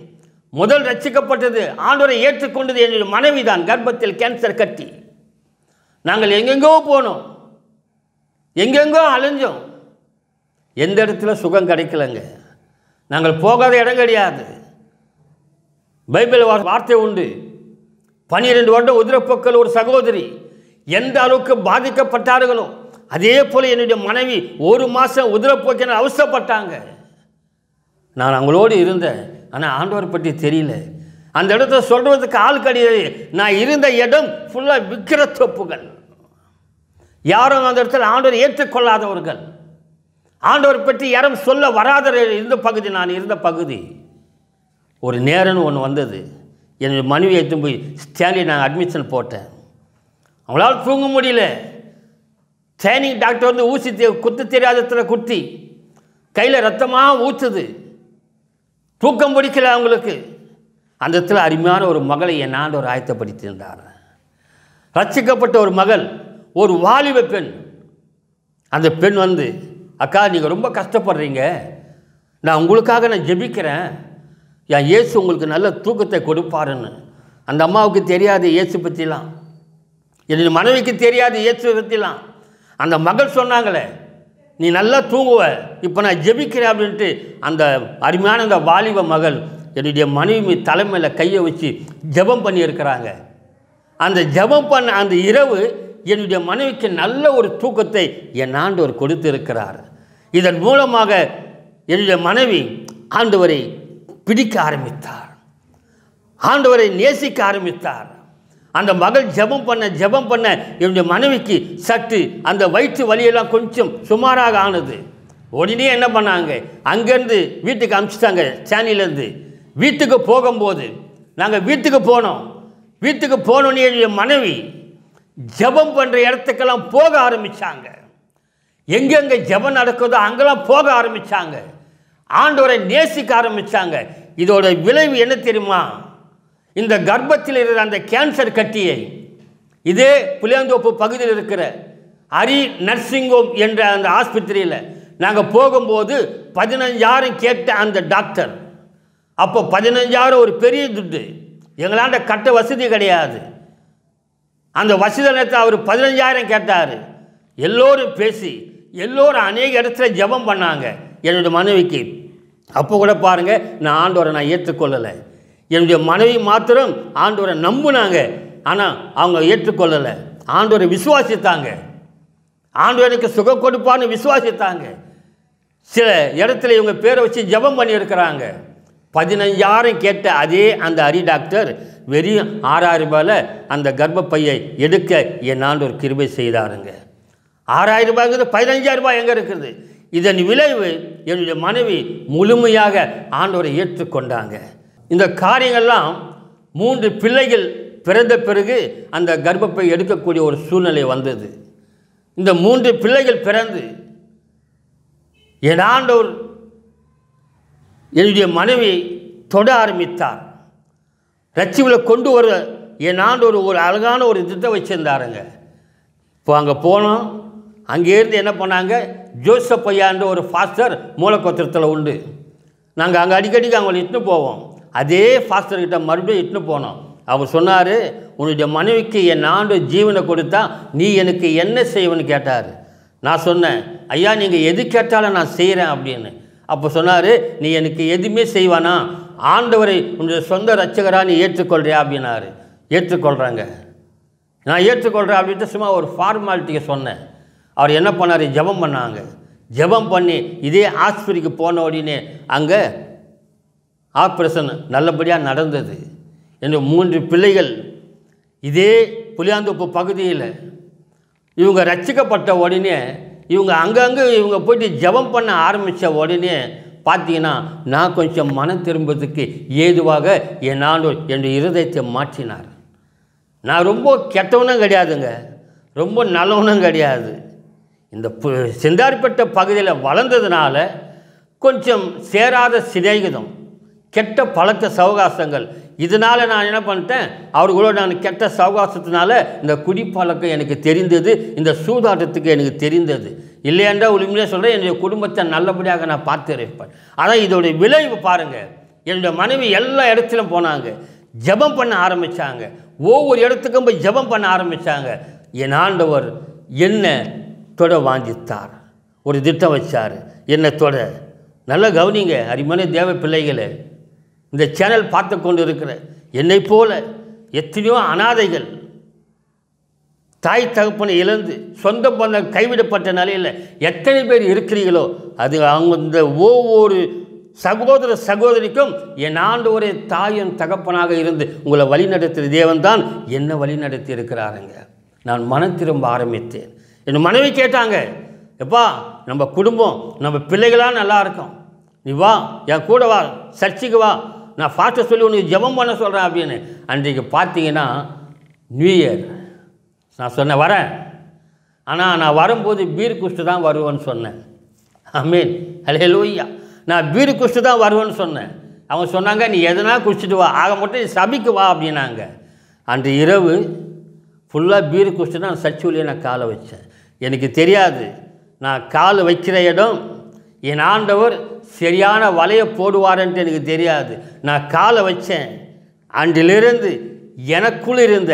முதல் ரட்சிக்கப்பட்டது, ஆண்டவரை ஏற்றுக்கொண்டது என்னுடைய மனைவி தான். கர்ப்பத்தில் கேன்சர் கட்டி நாங்கள் எங்கெங்கோ போனோம், எங்கெங்கோ அலைஞ்சோம், எந்த இடத்துல சுகம் கிடைக்கலங்க. நாங்கள் போகாத இடம் கிடையாது. பைபிள் வார்த்தை உண்டு, 12 வருடம் உதிரப்போக்கல் ஒரு சகோதரி எந்த அளவுக்கு பாதிக்கப்பட்டார்களோ அதே போல் என்னுடைய மனைவி 1 மாதம் உதிரப்போக்கினால் அவசரப்பட்டாங்க. நான் அவங்களோடு இருந்தேன், ஆனால் ஆண்டவரை பற்றி தெரியல. அந்த இடத்த சொல்கிறதுக்கு ஆள் கிடையாது. நான் இருந்த இடம் ஃபுல்லாக விக்கிர தோப்புகள். யாரும் அந்த இடத்துல ஆண்டவரை ஏற்றுக்கொள்ளாதவர்கள், ஆண்டவரை பற்றி யாரும் சொல்ல வராத இருந்த பகுதி நான் இருந்த பகுதி. ஒரு நேரம்னு ஒன்று வந்தது. என்னுடைய மனைவி எடுத்து போய் ஸ்டான்லி நான் அட்மிஷன் போட்டேன். அவங்களால் தூங்க முடியல. ட்ரைனிங் டாக்டர் வந்து ஊசி குத்து தெரியாதத்துல குத்தி கையில் ரத்தமாக ஊற்றுது, தூக்கம் பிடிக்கல அவங்களுக்கு. அந்த இடத்துல அருமையான ஒரு மகளை என் ஆண்டவர் ஆயத்தப்படுத்தியிருந்தார். ரட்சிக்கப்பட்ட ஒரு மகள், ஒரு வாலிப பெண். அந்த பெண் வந்து, அக்கா நீங்கள் ரொம்ப கஷ்டப்படுறீங்க, நான் உங்களுக்காக நான் ஜெபிக்கிறேன், என் இயேசு உங்களுக்கு நல்ல தூக்கத்தை கொடுப்பாருன்னு. அந்த அம்மாவுக்கு தெரியாது இயேசு பற்றிலாம், என்னுடைய மனைவிக்கு தெரியாது இயேசு பற்றிலாம். அந்த மகள் சொன்னாங்களே, நீ நல்லா தூங்குவ, இப்போ நான் ஜெபிக்கிறேன் அப்படின்ட்டு அந்த அருமையான அந்த வாலிப மகள் என்னுடைய மனைவி தலைமையில் கையை வச்சு ஜெபம் பண்ணியிருக்கிறாங்க. அந்த ஜெபம் பண்ண அந்த இரவு என்னுடைய மனைவிக்கு நல்ல ஒரு தூக்கத்தை என் ஆண்டவர் கொடுத்திருக்கிறார். இதன் மூலமாக என்னுடைய மனைவி ஆண்டவரை பிடிக்க ஆரம்பித்தார், ஆண்டவரை நேசிக்க ஆரம்பித்தார். அந்த மகள் ஜெபம் பண்ண என்னுடைய மனைவிக்கு சற்று அந்த வயிற்று வலியெல்லாம் கொஞ்சம் சுமாராக ஆனது. உடனே என்ன பண்ணாங்க, அங்கேருந்து வீட்டுக்கு அனுப்பிச்சிட்டாங்க. சேனிலேருந்து வீட்டுக்கு போகும்போது நாங்கள் வீட்டுக்கு போனோம். வீட்டுக்கு போனோன்னே என்னுடைய மனைவி ஜெபம் பண்ணுற இடத்துக்கெல்லாம் போக ஆரம்பித்தாங்க. எங்கெங்கே ஜெபம் நடக்குதோ அங்கெல்லாம் போக ஆரம்பித்தாங்க. ஆண்டவரை நேசிக்க ஆரம்பித்தாங்க. இதோட விளைவு என்ன தெரியுமா? இந்த கர்ப்பத்தில் இருக்கிற அந்த கேன்சர் கட்டியை இதே புளியாந்தோப்பு பகுதியில் இருக்கிற ஹரி நர்சிங் ஹோம் என்ற அந்த ஆஸ்பத்திரியில் நாங்கள் போகும்போது 15,000 கேட்ட அந்த டாக்டர். அப்போ 15,000 ஒரு பெரிய துட்டு, எங்களாண்ட கட்ட வசதி கிடையாது. அந்த வசதி நேரத்தில் அவர் 15,000 கேட்டார். எல்லோரும் பேசி எல்லோரும் அநேக இடத்துல ஜெபம் பண்ணாங்க என்னுடைய மனைவிக்கு. அப்போ கூட பாருங்கள், நான் ஆண்டவரை நான் ஏற்றுக்கொள்ளலை. என்னுடைய மனைவி மாத்திரம் ஆண்டவரை நம்பினாங்க, ஆனால் அவங்க ஏற்றுக்கொள்ளலை. ஆண்டவரை விசுவாசித்தாங்க, ஆண்டவருக்கு சுகம் கொடுப்பான்னு விசுவாசித்தாங்க. சில இடத்துல இவங்க பேரை வச்சு ஜெபம் பண்ணியிருக்கிறாங்க. 15,000 கேட்ட அதே அந்த ஹரி டாக்டர் வெறும் 6,000 ரூபாயில் அந்த கர்ப்பப்பையை எடுக்க என் ஆண்டவர் கிருபை செய்தாருங்க. 6,000 ரூபாய்ங்கிறது 15,000 ரூபாய் எங்கே இருக்குது? இதன் விளைவு என்னுடைய மனைவி முழுமையாக ஆண்டவரை ஏற்றுக்கொண்டாங்க. இந்த காரியங்கள்லாம் 3 பிள்ளைகள் பிறந்த பிறகு அந்த கர்ப்பப்பை எடுக்கக்கூடிய ஒரு சூழ்நிலை வந்தது. இந்த 3 பிள்ளைகள் பிறந்து என் ஆண்டவர் என்னுடைய மனைவி தொட ஆரம்பித்தார். ரட்சிவில் கொண்டு வர என் ஆண்டவர் ஒரு அழகான ஒரு திட்டம் வச்சுருந்தாருங்க. இப்போ அங்கே போனோம். அங்கேருந்து என்ன பண்ணாங்க, ஜோசப் ஐயான்ற ஒரு ஃபாஸ்டர் மூலக்கோத்திரத்தில் உண்டு. நாங்கள் அங்கே அடிக்கடிக்கு அவங்களை இட்டுன்னு போவோம். அதே ஃபாஸ்டர்கிட்ட மறுபடியும் இட்டுன்னு போனோம். அவர் சொன்னார், உன்னுடைய மனைவிக்கு என் ஆண்டவர் ஜீவனை கொடுத்தா நீ எனக்கு என்ன செய்வேன்னு கேட்டார். நான் சொன்னேன், ஐயா நீங்கள் எது கேட்டாலும் நான் செய்கிறேன் அப்படின்னு. அப்போ சொன்னார், நீ எனக்கு எதுவுமே செய்வானா, ஆண்டவரை உன்னுடைய சொந்த இரட்சகராக நீ ஏற்றுக்கொள்றியா அப்படின்னாரு. ஏற்றுக்கொள்கிறாங்க, நான் ஏற்றுக்கொள்கிறேன் அப்படின்ட்டு சும்மா ஒரு ஃபார்மாலிட்டியை சொன்னேன். அவர் என்ன பண்ணார், ஜெபம் பண்ணாங்க. ஜெபம் பண்ணி இதே ஆஸ்பத்திரிக்கு போன உடனே அங்கே ஆப்ரேஷன் நல்லபடியாக நடந்தது. என்னுடைய 3 பிள்ளைகள் இதே புளியாந்தோப்பு பகுதியில் இவங்க ரட்சிக்கப்பட்ட உடனே இவங்க அங்கங்கே இவங்க போய்ட்டு ஜெபம் பண்ண ஆரம்பித்த உடனே பார்த்தீங்கன்னா நான் கொஞ்சம் மனம் திரும்புறதுக்கு ஏதுவாக என் ஆண்டவர் என்னுடைய இருதயத்தை மாற்றினார். நான் ரொம்ப கெட்டவனும் கிடையாதுங்க, ரொம்ப நல்லவனும் கிடையாது. இந்த செந்தாரிப்பட்ட பகுதியில் வளர்ந்ததுனால கொஞ்சம் சேராத சிநேகிதம், கெட்ட பழக்க சவகாசங்கள், இதனால் நான் என்ன பண்ணிட்டேன், அவர்களோட நான் கெட்ட சவகாசத்தினால இந்த குடிப்பழக்கம் எனக்கு தெரிந்தது, இந்த சூதாட்டத்துக்கு எனக்கு தெரிந்தது. இல்லையென்றால் உண்மையிலே சொல்கிறேன், என்னுடைய குடும்பத்தை நல்லபடியாக நான் பார்த்துருப்பேன். ஆனால் இதோடைய விளைவு பாருங்கள், என்னுடைய மனைவி எல்லா இடத்துலையும் போனாங்க, ஜெபம் பண்ண ஆரம்பித்தாங்க, ஒவ்வொரு இடத்துக்கும் போய் ஜெபம் பண்ண ஆரம்பித்தாங்க. என் ஆண்டவர் என்னை தொட வாஞ்சித்தார், ஒரு திட்டம் வச்சார், என்னை தொட. நல்லா கவனிங்க அருமையான தேவ பிள்ளைகளே, இந்த சேனல் பார்த்து கொண்டு இருக்கிற என்னை போல எத்தனையோ அனாதைகள், தாய் தகப்பனை இழந்து சொந்த பந்தம் கைவிடப்பட்ட நிலையில் எத்தனை பேர் இருக்கிறீர்களோ, அது அவங்க இந்த ஒவ்வொரு சகோதர சகோதரிக்கும் என் ஆண்டவரே தாயும் தகப்பனாக இருந்து உங்களை வழிநடத்திய தேவன் தான் என்னை வழிநடத்தி இருக்கிறாருங்க. நான் மனம் திரும்ப ஆரம்பித்தேன். என் மனைவி கேட்டாங்க, எப்பா நம்ம குடும்பம் நம்ம பிள்ளைகளாக நல்லா இருக்கும், நீ வா என் கூட வா, சர்ச்சுக்கு வா, நான் ஃபாஸ்ட்டாக சொல்லி உனக்கு ஜெபம் பண்ண சொல்கிறேன் அப்படின்னு. அன்றைக்கு பார்த்தீங்கன்னா நியூ இயர். நான் சொன்னேன் வரேன், ஆனால் நான் வரும்போது பீர் குடிச்சிட்டு தான் வருவேன்னு சொன்னேன். ஆமென், ஹல்லேலூயா. நான் பீர் குடிச்சிட்டு தான் வருவேன்னு சொன்னேன். அவங்க சொன்னாங்க நீ எதனா குடிச்சிட்டு வா, ஆக மட்டும் நீ சபைக்கு வா அப்படின்னாங்க. அன்று இரவு ஃபுல்லாக பீர் குடிச்சிட்டு நான் சர்ச்சுலேயே நான் காலை வச்சேன். எனக்கு தெரியாது நான் கால் வைக்கிற இடம் என் ஆண்டவர் சரியான வலையை போடுவார்ன்ட்டு எனக்கு தெரியாது. நான் காலை வச்சேன். அன்றிலிருந்து எனக்குள் இருந்த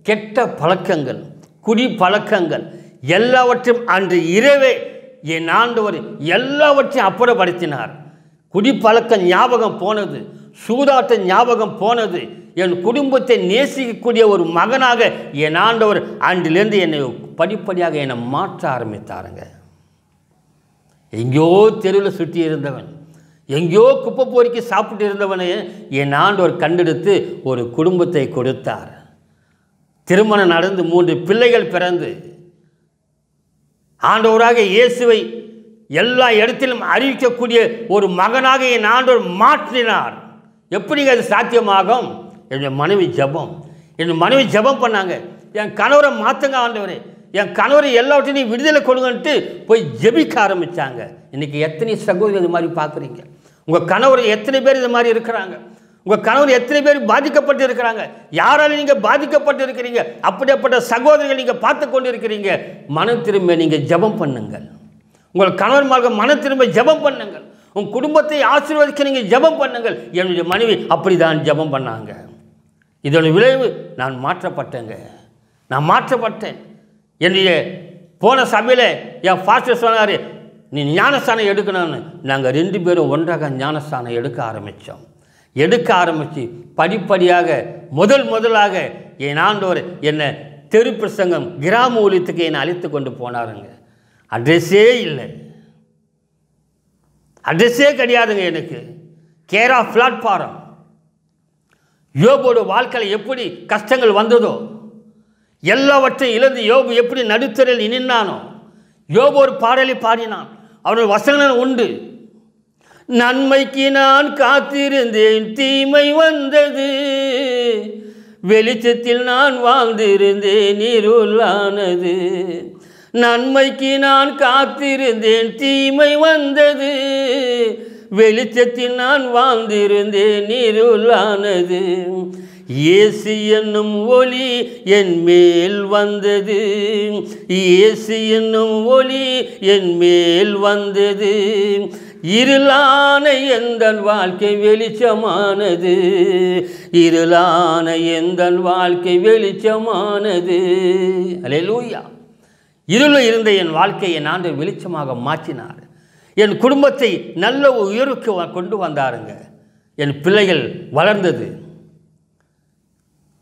கெட்ட பழக்கங்கள், குடி பழக்கங்கள் எல்லாவற்றையும் அன்று இரவே என் ஆண்டவர் எல்லாவற்றையும் அப்புறப்படுத்தினார். குடிப்பழக்கம் ஞாபகம் போனது, சூதாட்ட ஞாபகம் போனது. என் குடும்பத்தை நேசிக்கக்கூடிய ஒரு மகனாக என் ஆண்டவர் அன்றிலிருந்து என்னை படிப்படியாக என்னை மாற்ற ஆரம்பித்தாருங்க. எங்கேயோ தெருவில் சுற்றி இருந்தவன், எங்கேயோ குப்பை பொறுக்கி சாப்பிட்டு இருந்தவனை என் ஆண்டவர் கண்டெடுத்து ஒரு குடும்பத்தை கொடுத்தார். திருமணம் நடந்து 3 பிள்ளைகள் பிறந்து ஆண்டவராக இயேசுவை எல்லா இடத்திலும் அறிவிக்கக்கூடிய ஒரு மகனாக என் ஆண்டவர் மாற்றினார். எப்படிங்க அது சாத்தியமாகும்? என்னுடைய மனைவி ஜெபம். என் மனைவி ஜெபம் பண்ணாங்க, என் கணவரை மாற்றுங்க ஆண்டவரே, என் கணவரை எல்லாவற்றையும் விடுதலை கொடுங்கன்ட்டு போய் ஜெபிக்க ஆரம்பித்தாங்க. இன்றைக்கி எத்தனை சகோதரி இது மாதிரி பார்க்குறீங்க? உங்கள் கணவர் எத்தனை பேர் இது மாதிரி இருக்கிறாங்க? உங்கள் கணவர் எத்தனை பேர் பாதிக்கப்பட்டு இருக்கிறாங்க? யாராலும் நீங்கள் பாதிக்கப்பட்டு இருக்கிறீங்க? அப்படிப்பட்ட சகோதரிகள் நீங்கள் பார்த்து கொண்டு இருக்கிறீங்க. மனம் திரும்ப நீங்கள் ஜெபம் பண்ணுங்கள். உங்கள் கணவன்மார்க மனம் திரும்ப ஜெபம் பண்ணுங்கள். உங்கள் குடும்பத்தை ஆசீர்வதிக்க நீங்கள் ஜெபம் பண்ணுங்கள். என்னுடைய மனைவி அப்படி தான் ஜெபம் பண்ணாங்க. இதோட விளைவு நான் மாற்றப்பட்டேங்க. நான் மாற்றப்பட்டேன். என்னுடைய போன சபையில் என் ஃபாஸ்டர் சொன்னார், நீ ஞானஸ்தானம் எடுக்கணும்னு. நாங்கள் 2 பேரும் ஒன்றாக ஞானஸ்தானம் எடுக்க ஆரம்பித்தோம். எடுக்க ஆரம்பித்து படிப்படியாக முதலாக என் ஆண்டவர் என்னை தெரு பிரசங்கம் கிராம ஊழியத்துக்கு என்னை அழைத்து கொண்டு போனாருங்க. அட்ரெஸ்ஸே இல்லை, அட்ரெஸ்ஸே கிடையாதுங்க எனக்கு. கேரா பிளாட்ஃபாரம். யோபோட வாழ்க்கையில் எப்படி கஷ்டங்கள் வந்ததோ, எல்லாவற்றையும் இழந்து யோபு எப்படி நடுத்தரில் நின்னானோ, யோபு ஒரு பாடலை பாடினான். அவருடைய வசனங்கள் உண்டு. நன்மைக்கு நான் காத்திருந்தேன், தீமை வந்தது, வெளிச்சத்தில் நான் வாழ்ந்திருந்தேன், இருளானது. நன்மைக்கு நான் காத்திருந்தேன், தீமை வந்தது, வெளிச்சத்தில் நான் வாழ்ந்திருந்தேன், இருளானது. இயேசு என்னும் ஒளி என் மேல் வந்தது, இயேசு என்னும் ஒளி என் மேல் வந்தது, இருளான எந்தன் வாழ்க்கை வெளிச்சமானது, இருளான எந்தன் வாழ்க்கை வெளிச்சமானது. அல்லேலூயா. இருளில் இருந்த என் வாழ்க்கையை நான் வெளிச்சமாக மாற்றினார். என் குடும்பத்தை நல்ல உயர்வுக்கு கொண்டு வந்தாருங்க. என் பிள்ளைகள் வளர்ந்தது,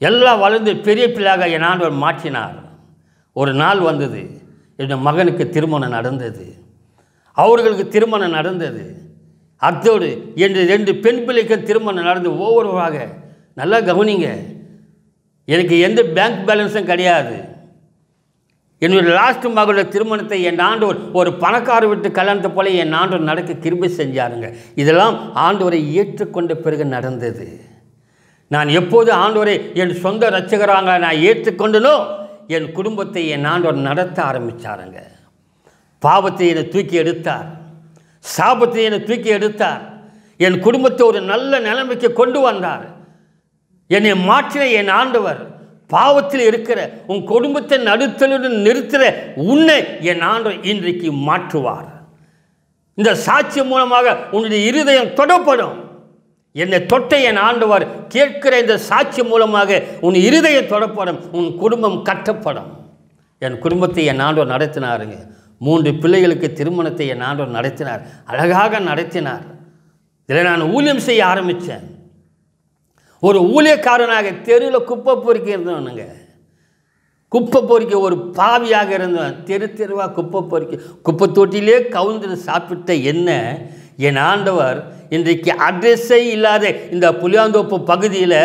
எல்லாம் வளர்ந்து பெரிய பிள்ளையாக என் ஆண்டவர் மாற்றினார். ஒரு நாள் வந்தது, என் மகனுக்கு திருமணம் நடந்தது, அவர்களுக்கு திருமணம் நடந்தது. அத்தோடு என் 2 பெண் பிள்ளைக்கு திருமணம் நடந்து ஒவ்வொருவராக. நல்லா கவனிங்க, எனக்கு எந்த பேங்க் பேலன்ஸும் கிடையாது. என்னுடைய லாஸ்ட் மகளோட திருமணத்தை என் ஆண்டவர் ஒரு பணக்கார வீட்டு கல்யாணத்தை போல என் ஆண்டவர் நடக்க கிருபை செஞ்சாருங்க. இதெல்லாம் ஆண்டவரை ஏற்றுக்கொண்ட பிறகு நடந்தது. நான் எப்போது ஆண்டவரை என் சொந்த இரட்சகராக நான் ஏற்றுக்கொண்டனோ என் குடும்பத்தை என் ஆண்டவர் நடத்த ஆரம்பித்தாருங்க. பாவத்தை என்னை தூக்கி எடுத்தார், சாபத்தை என்னை தூக்கி எடுத்தார், என் குடும்பத்தை ஒரு நல்ல நிலைமைக்கு கொண்டு வந்தார். என்னை மாற்றின என் ஆண்டவர் பாவத்தில் இருக்கிற உன் குடும்பத்தை நடுத்தலுடன் நிறுத்துகிற உன்னை என் ஆண்டவர் இன்றைக்கு மாற்றுவார். இந்த சாட்சியம் மூலமாக உன்னுடைய இருதயம் தொடப்படும். என்னை தொட்ட என் ஆண்டவர் கேட்கிற இந்த சாட்சி மூலமாக உன் இருதயம் தொடப்படும், உன் குடும்பம் கட்டப்படும். என் குடும்பத்தை என் ஆண்டவர் நடத்தினாருங்க. 3 பிள்ளைகளுக்கு திருமணத்தை என் ஆண்டவர் நடத்தினார், அழகாக நடத்தினார். இதில் நான் ஊழியம் செய்ய ஆரம்பித்தேன். ஒரு ஊழியக்காரனாக தெருவில் குப்பை பொறுக்க இருந்தவனுங்க. குப்பை பொறுக்க ஒரு பாவியாக இருந்தவன். தெருவாக குப்பை பொறுக்க குப்பை தொட்டிலே கவுந்து சாப்பிட்ட என்ன என் ஆண்டவர் இன்றைக்கு அட்ரஸே இல்லாத இந்த புளியாந்தோப்பு பகுதியில்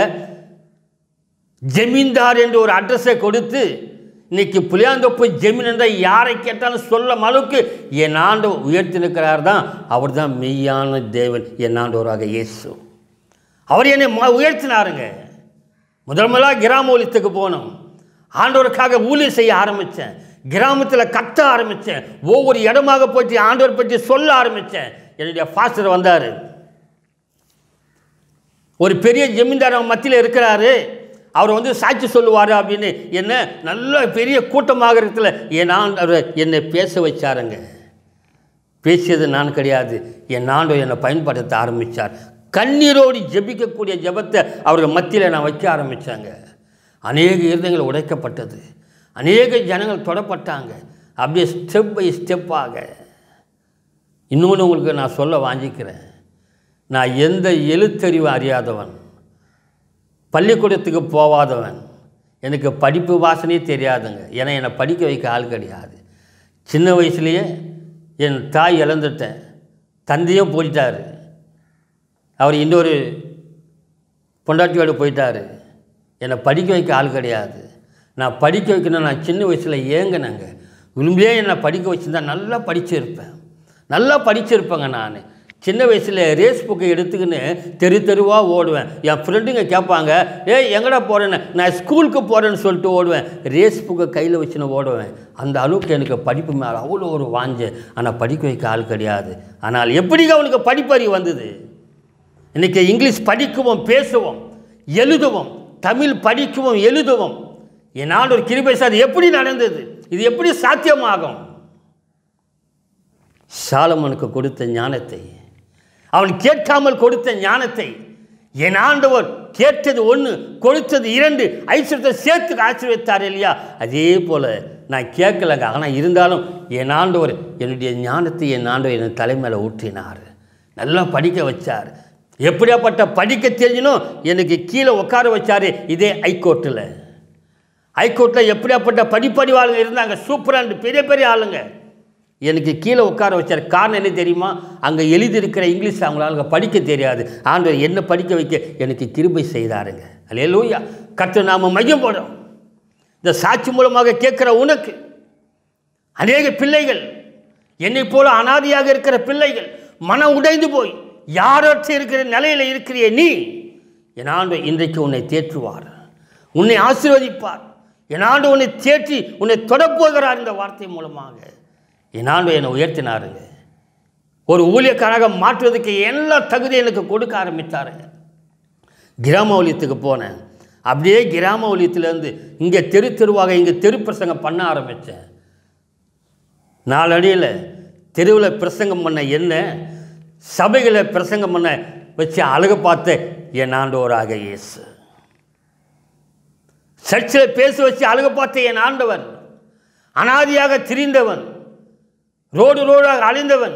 ஜமீன்தார் என்று ஒரு அட்ரஸை கொடுத்து இன்றைக்கி புளியாந்தோப்பு ஜமீன் என்றால் யாரை கேட்டாலும் சொல்ல அளவுக்கு என் ஆண்டவர் உயர்த்திருக்கிறார். தான் அவர் தான் மெய்யான தேவன், என் ஆண்டவராக இயேசு. அவர் என்னை உயர்த்தினாருங்க. முதலாக கிராம ஊழியத்துக்கு போனோம். ஆண்டவருக்காக ஊழியம் செய்ய ஆரம்பித்தேன். கிராமத்தில் கத்த ஆரம்பித்தேன். ஒவ்வொரு இடமாக போய் ஆண்டவர் பற்றி சொல்ல ஆரம்பித்தேன். என்னுடைய பாஸ்டர் வந்தார். ஒரு பெரிய ஜமீன்தார் மத்தியில் இருக்கிறாரு, அவர் சாட்சி சொல்லுவார் அப்படின்னு என்ன நல்ல பெரிய கூட்டமாக இருக்கிற என் ஆண்டவர் என்னை பேச வச்சாருங்க. பேசியது நான் கிடையாது, என் ஆண்டவர் என்னை பயன்படுத்த ஆரம்பித்தார். கண்ணீரோடு ஜெபிக்கக்கூடிய ஜெபத்தை அவர்கள் மத்தியில் நான் வைக்க ஆரம்பித்தாங்க. அநேக இருதயங்கள் உடைக்கப்பட்டது, அநேக ஜனங்கள் தொடப்பட்டாங்க. அப்படியே ஸ்டெப் பை ஸ்டெப்பாக. இன்னொன்று உங்களுக்கு நான் சொல்ல வாஞ்சிக்கிறேன். நான் எந்த எழுத்தறிவு அறியாதவன், பள்ளிக்கூடத்துக்கு போகாதவன், எனக்கு படிப்பு வாசனையே தெரியாதுங்க. ஏன்னா என்னை படிக்க வைக்க ஆள் கிடையாது. சின்ன வயசுலேயே என் தாய் இழந்துட்டேன், தந்தையும் போயிட்டார். அவர் இன்னொரு பொண்டாட்டியோடு போயிட்டார். என்னை படிக்க வைக்க ஆள் கிடையாது. நான் படிக்க வைக்கணும், நான் சின்ன வயசில் ஏங்கினேங்க. விரும்பியே என்னை படிக்க வச்சுருந்தா நல்லா படிச்சிருப்பேங்க. நான் சின்ன வயசில் ரேஸ் புக்கை எடுத்துக்கின்னு தெருவாக ஓடுவேன். என் ஃப்ரெண்டுங்க கேட்பாங்க, எங்கடா போகிறேன்னு. நான் ஸ்கூலுக்கு போகிறேன்னு சொல்லிட்டு ஓடுவேன். ரேஸ் புக்கை கையில் வச்சுன்னு ஓடுவேன். அந்த அளவுக்கு எனக்கு படிப்பு மேலே அவ்வளோ ஒரு வாஞ்சு. ஆனால் படிக்க வைக்க ஆள் கிடையாது. ஆனால் எப்படிங்க அவனுக்கு படிப்பறிவு வந்தது? இன்றைக்கி இங்கிலீஷ் படிக்கவும் பேசுவோம் எழுதுவோம், தமிழ் படிக்கவும் எழுதுவோம். என் ஆண்டவர் கிருபை சார் எப்படி நடந்தது? இது எப்படி சாத்தியமாகும்? சாலமோனுக்கு கொடுத்த ஞானத்தை, அவன் கேட்காமல் கொடுத்த ஞானத்தை என் ஆண்டவர் கேட்டது 1 கொடுத்தது 2 ஐஸ்வர்யத்தை சேர்த்து ஆசீர்வதித்தார் இல்லையா? அதே போல் நான் கேட்கலங்க. ஆனால் இருந்தாலும் என் ஆண்டவர் என்னுடைய ஞானத்தை என் ஆண்டவர் என் தலைமையில் ஊற்றினார். நல்லா படிக்க வச்சார். எப்படியாப்பட்ட படிக்க தெரிஞ்சனும் எனக்கு கீழே உட்கார வச்சார். இதே ஹைகோர்ட்டில் எப்படியாப்பட்ட படிப்பறிவாளுங்க இருந்தாங்க, சூப்பராக பெரிய பெரிய ஆளுங்க. எனக்கு கீழே உட்கார வச்சார். காரணம் என்ன தெரியுமா? அங்கே எழுதியிருக்கிற இங்கிலீஷ் அவங்களால படிக்க தெரியாது. ஆண்டவர் என்ன படிக்க வைக்க எனக்கு கிருபை செய்தாருங்க. அல்லேலூயா. கர்த்தர் நாம மையப்படும். இந்த சாட்சி மூலமாக கேட்குற உனக்கு அநேக பிள்ளைகள், என்னை போல அனாதியாக இருக்கிற பிள்ளைகள், மனம் உடைந்து போய் யாரற்ற இருக்கிற நிலையில் இருக்கிறிய நீ, என் ஆண்டவர் இன்றைக்கு உன்னை தேற்றுவார், உன்னை ஆசீர்வதிப்பார். என் ஆண்டு உன்னை தேற்றி உன்னை தொடப்போகிறார். இந்த வார்த்தை மூலமாக என் ஆண்டவர் என்னை உயர்த்தினாருங்க. ஒரு ஊழியக்காராக மாற்றுவதற்கு எல்லா தகுதியும் எனக்கு கொடுக்க ஆரம்பித்தாருங்க. கிராம ஊழியத்துக்கு போனேன். அப்படியே கிராம ஊழியத்திலேருந்து இங்கே தெருவாக இங்கே தெரு பிரசங்கம் பண்ண ஆரம்பித்தேன். 4 அடியில் தெருவில் பிரசங்கம் பண்ண என்ன, சபைகளை பிரசங்கம் பண்ண வச்சு அழகு பார்த்த என் ஆண்டவராக இயேசு. சர்ச்சில் பேச வச்சு அழகு பார்த்த என் ஆண்டவர், அனாதியாக திரிந்தவன், ரோடாக அழிந்தவன்,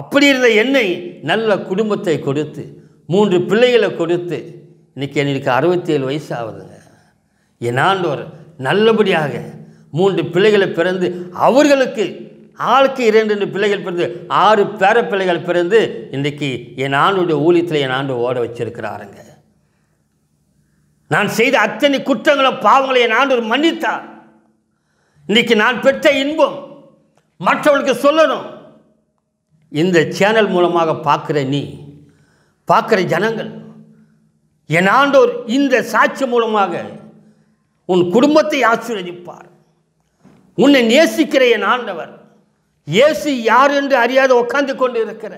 அப்படி இருந்த என்னை நல்ல குடும்பத்தை கொடுத்து 3 பிள்ளைகளை கொடுத்து இன்றைக்கி எனக்கு 67 வயசு ஆகுதுங்க. என் ஆண்டவர் நல்லபடியாக 3 பிள்ளைகளை பிறந்து அவர்களுக்கு ஆளுக்கு 2 பிள்ளைகள் பிறந்து 6 பேர பிள்ளைகள் பிறந்து இன்றைக்கி என் ஆண்டுடைய ஊழியத்தில் என் ஆண்டு ஓட வச்சிருக்கிறாருங்க. நான் செய்த அத்தனை குற்றங்களும் பாவங்களை என் ஆண்டவர் மன்னித்தார். இன்றைக்கி நான் பெற்ற இன்பம் மற்றவர்களுக்கு சொல்லணும். இந்த சேனல் மூலமாக பார்க்குற நீ, பார்க்குற ஜனங்கள், என் ஆண்டவர் இந்த சாட்சி மூலமாக உன் குடும்பத்தை ஆசீர்வதிப்பார். உன்னை நேசிக்கிற என் ஆண்டவர், இயேசு யார் என்று அறியாத உட்கார்ந்து கொண்டு இருக்கிற,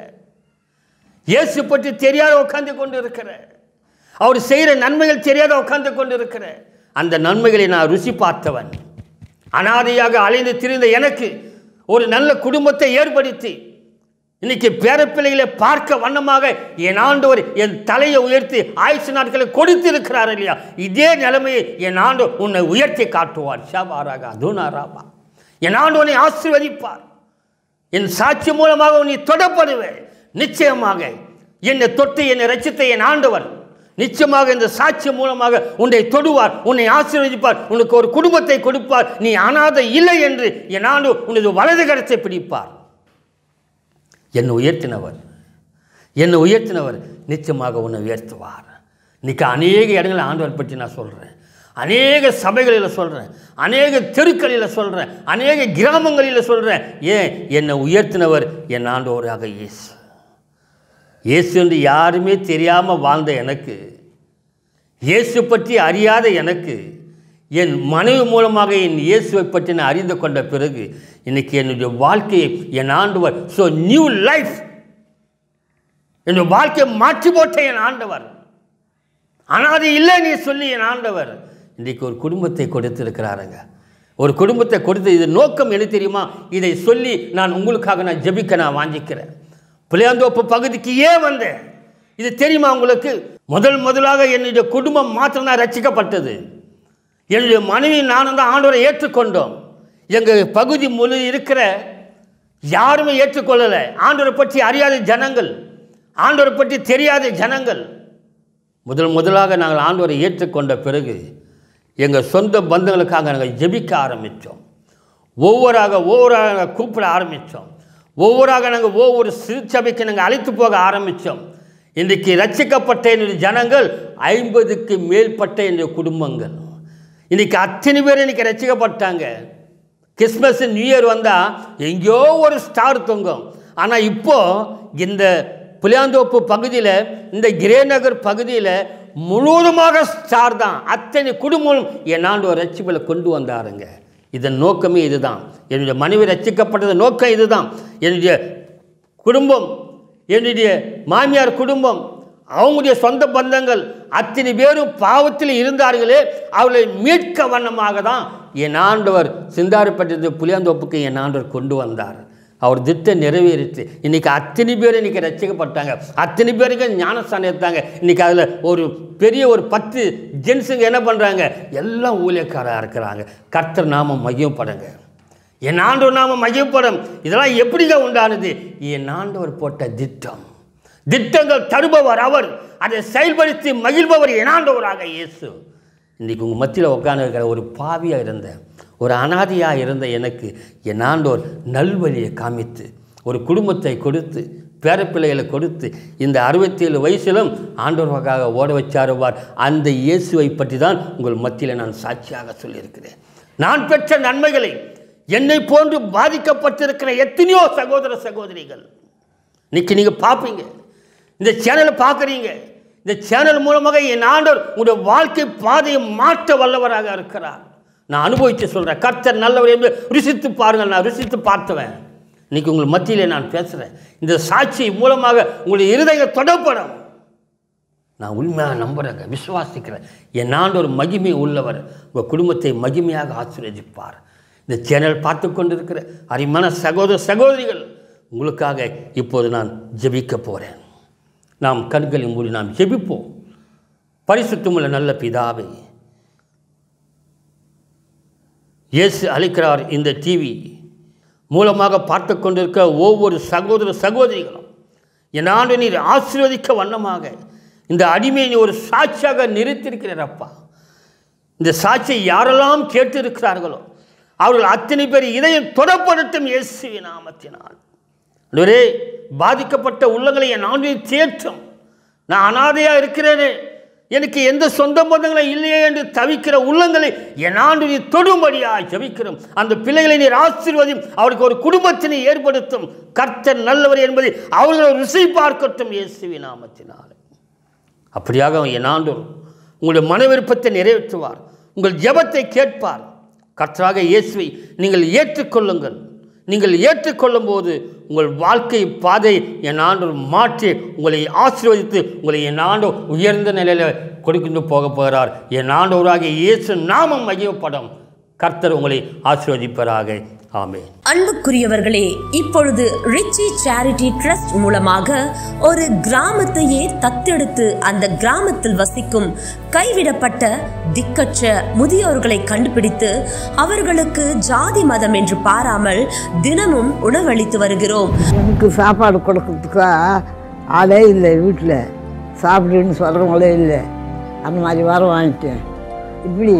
இயேசு பற்றி தெரியாத உட்கார்ந்து கொண்டு இருக்கிற, அவர் செய்கிற நன்மைகள் தெரியாத உட்கார்ந்து கொண்டு இருக்கிற, அந்த நன்மைகளை நான் ருசி பார்த்தவன். அனாதையாக அலைந்து திரிந்த எனக்கு ஒரு நல்ல குடும்பத்தை ஏற்படுத்தி இன்னைக்கு பேரப்பிள்ளைகளை பார்க்க வண்ணமாக என் ஆண்டவர் என் தலையை உயர்த்தி ஆயுசு நாட்களை கொடுத்து இருக்கிறார் இல்லையா? இதே நிலைமையை என் ஆண்டு உன்னை உயர்த்தி காட்டுவார். ஷாபாராக அதுனாராபா, என் ஆண்டு உன்னை ஆசீர்வதிப்பார். என் சாட்சி மூலமாக உன்னை தொடப்படுவேன். நிச்சயமாக என்னை தொட்டு என்னை ரட்சித்த என் ஆண்டவர் நிச்சயமாக இந்த சாட்சி மூலமாக உன்னை தொடுவார், உன்னை ஆசீர்வதிப்பார், உனக்கு ஒரு குடும்பத்தை கொடுப்பார். நீ அனாதை இல்லை என்று என் ஆண்டு உனது வலது கரத்தை பிடிப்பார். என்னை உயர்த்தினவர் நிச்சயமாக உன்னை உயர்த்துவார். இன்றைக்கி அநேக இடங்களில் ஆண்டவர் பற்றி நான் சொல்கிறேன், அநேக சபைகளில் சொல்கிறேன், அநேக தெருக்களில் சொல்கிறேன், அநேக கிராமங்களில் சொல்கிறேன். ஏன்? என்னை உயர்த்தினவர் என் ஆண்டவராக இயேசு. இயேசு என்று யாருமே தெரியாமல் வாழ்ந்த எனக்கு, இயேசு பற்றி அறியாத எனக்கு, என் மனைவி மூலமாக என் இயேசுவை பற்றி நான் அறிந்து கொண்ட பிறகு இன்றைக்கி என்னுடைய வாழ்க்கையை என் ஆண்டவர் நியூ லைஃப், என்னுடைய வாழ்க்கையை மாற்றி போட்ட என் ஆண்டவர், அனாதை இல்லை நீ சொல்லி என் ஆண்டவர் இன்றைக்கு ஒரு குடும்பத்தை கொடுத்திருக்கிறாருங்க. ஒரு குடும்பத்தை கொடுத்து இது நோக்கம் என்ன தெரியுமா? இதை சொல்லி நான் உங்களுக்காக நான் ஜெபிக்க நான் வாஞ்சிக்கிறேன். புளியாந்தோப்பு பகுதிக்கு ஏன் வந்தேன் இது தெரியுமா உங்களுக்கு? முதலாக என்னுடைய குடும்பம் மாத்திரம்தான் ரட்சிக்கப்பட்டது. என்னுடைய மனைவி நானும் தான் ஆண்டவரை ஏற்றுக்கொண்டோம். எங்கள் பகுதி முழு இருக்கிற யாருமே ஏற்றுக்கொள்ளலை. ஆண்டவரை பற்றி அறியாத ஜனங்கள், ஆண்டவரை பற்றி தெரியாத ஜனங்கள். முதலாக நாங்கள் ஆண்டவரை ஏற்றுக்கொண்ட பிறகு எங்கள் சொந்த பந்தங்களுக்காக நாங்கள் ஜெபிக்க ஆரம்பித்தோம். ஒவ்வொருவராக கூப்பிட ஆரம்பித்தோம். நாங்கள் ஒவ்வொரு சிறுசபைக்கு நாங்கள் அழைத்து போக ஆரம்பித்தோம். இன்றைக்கு ரட்சிக்கப்பட்ட என்னுடைய ஜனங்கள் 50க்கு மேற்பட்ட என்னுடைய குடும்பங்கள். இன்றைக்கி அத்தனை பேர் இன்றைக்கி ரட்சிக்கப்பட்டாங்க. கிறிஸ்மஸ் நியூ இயர் வந்தால் எங்கேயோ ஒரு ஸ்டார் தொங்கும். ஆனால் இப்போது இந்த புளியாந்தோப்பு பகுதியில், இந்த கிரேநகர் பகுதியில் முழுவதுமாக ஸ்டார் தான். அத்தனை குடும்பம் என் ஆண்டவர் ரட்சிப்பில் கொண்டு வந்தாருங்க. இதன் நோக்கமே இதுதான். என்னுடைய மனைவி ரட்சிக்கப்பட்டது நோக்கம் இதுதான். என்னுடைய குடும்பம், என்னுடைய மாமியார் குடும்பம், அவங்களுடைய சொந்த பந்தங்கள் அத்தனை பேரும் பாவத்தில் இருந்தார்களே, அவர்களை மீட்க வண்ணமாக தான் என் ஆண்டவர் சிந்தாரிப்பட்டது புளியாந்தோப்புக்கு என் ஆண்டவர் கொண்டு வந்தார். அவர் திட்டம் நிறைவேறிச்சு. இன்றைக்கி அத்தனை பேர் இன்றைக்கி ரட்சிக்கப்பட்டாங்க. அத்தனை பேருக்கு ஞானஸ்தானம் எடுத்தாங்க. இன்றைக்கி அதில் ஒரு பெரிய ஒரு 10 ஜென்ஸுங்க என்ன பண்ணுறாங்க? எல்லாம் ஊழியக்காராக இருக்கிறாங்க. கர்த்தர் நாமம் மகிமைப்படுங்க. என் ஆண்டவர் நாமம் மகிமைப்படும். இதெல்லாம் எப்படிங்க உண்டானது? என் ஆண்டவர் போட்ட திட்டங்கள் தருபவர் அவர், அதை செயல்படுத்தி மகிழ்பவர் என் ஆண்டவராக இயேசு. இன்றைக்கி உங்கள் மத்தியில் உட்கார்ந்து இருக்கிற ஒரு பாவியாக இருந்த, ஒரு அனாதையாக இருந்த எனக்கு என் ஆண்டவர் நல்வழியை காமித்து ஒரு குடும்பத்தை கொடுத்து பேரப்பிள்ளைகளை கொடுத்து இந்த 67 வயசிலும் ஆண்டவருக்காக ஓட வச்சாருவார். அந்த இயேசுவை பற்றி தான் உங்கள் மத்தியில் நான் சாட்சியாக சொல்லியிருக்கிறேன். நான் பெற்ற நன்மைகளை என்னை போன்று பாதிக்கப்பட்டிருக்கிற எத்தனையோ சகோதர சகோதரிகள் இன்னைக்கு நீங்கள் பார்ப்பீங்க. இந்த சேனலை பார்க்குறீங்க. இந்த சேனல் மூலமாக என் ஆண்டவர் உங்களுடைய வாழ்க்கை பாதையை மாற்ற வல்லவராக இருக்கிறார். நான் அனுபவித்து சொல்கிறேன். கர்த்தர் நல்லவர் என்று ருசித்து பாருங்கள். நான் ருசித்து பார்த்தவன். இன்றைக்கி உங்கள் மத்தியிலே நான் பேசுகிறேன். இந்த சாட்சி மூலமாக உங்களுடைய இருதயம் தொடப்படும். நான் உண்மையாக நம்புகிறேங்க, விசுவாசிக்கிறேன். என் ஆண்டவர் மகிமை உள்ளவர். உங்கள் குடும்பத்தை மகிமையாக ஆசீர்வதிப்பார். இந்த சேனல் பார்த்து கொண்டிருக்கிற அருமையான சகோதர சகோதரிகள் உங்களுக்காக இப்போது நான் ஜெபிக்க போகிறேன். நாம் கண்களை மூடி நாம் ஜெபிப்போம். பரிசுத்தமுள்ள நல்ல பிதாவே, இயேசு அழைக்கிறார். இந்த டிவி மூலமாக பார்த்து கொண்டிருக்க ஒவ்வொரு சகோதர சகோதரிகளும் என் ஆண்டு நீர் ஆசீர்வதிக்க வண்ணமாக இந்த அடிமையை நீ ஒரு சாட்சியாக நிறுத்தியிருக்கிறப்பா. இந்த சாட்சியை யாரெல்லாம் கேட்டு இருக்கிறார்களோ அவர்கள் அத்தனை பேர் இதயம் தொடப்படுத்தும் இயேசுவின் நாமத்தினால். ஒரே பாதிக்கப்பட்ட உள்ளங்களை என் ஆண்டு தேற்றும். நான் அனாதையாக இருக்கிறேனே, எனக்கு எந்த சொந்த பந்தங்களும் இல்லையே என்று தவிக்கிற உள்ளங்களை என் ஆண்டு நீ தொடும்படியாக ஜெபிக்கிறோம். அந்த பிள்ளைகளை நீர் ஆசீர்வதியும், அவருக்கு ஒரு குடும்பத்தினை ஏற்படுத்தும். கர்த்தர் நல்லவர் என்பதை அவர்கள் ருசி பார்க்கட்டும் இயேசுவின் நாமத்தினால். அப்படியாக என் ஆண்டவர் உங்களுடைய மன விருப்பத்தை நிறைவேற்றுவார், உங்கள் ஜெபத்தை கேட்பார். கர்த்தராக இயேசுவை நீங்கள் ஏற்றுக்கொள்ளுங்கள். நீங்கள் ஏற்றுக்கொள்ளும் போது உங்கள் வாழ்க்கை பாதை என் ஆண்டவர் மாற்றி உங்களை ஆசீர்வதித்து உங்களை என் ஆண்டவர் உயர்ந்த நிலையில் கொடுக்கிட்டு போக போகிறார். என் ஆண்டவராக இயேசு நாமம் மகிமைப்படும். கர்த்தர் உங்களை ஆசீர்வதிப்பராக. ஆமென். அன்புக்குரியவர்களே, இப்பொழுது ரிச்சி சேரிட்டி ட்ரஸ்ட் மூலமாக ஒரு கிராமத்தையே தத்தெடுத்து அந்த கிராமத்தில் வசிக்கும் கைவிடப்பட்ட திக்கற்ற முதியோர்களை கண்டுபிடித்து அவர்களுக்கு ஜாதி மதம் என்று பாராமல் தினமும் உணவளித்து வருகிறோம். எனக்கு சாப்பாடு கொடுக்கறதுக்கா ஆளே இல்லை, வீட்டில் சாப்பிடுன்னு சொல்கிறவங்களே இல்லை. அந்த மாதிரி வர வாங்கிட்டேன். இப்படி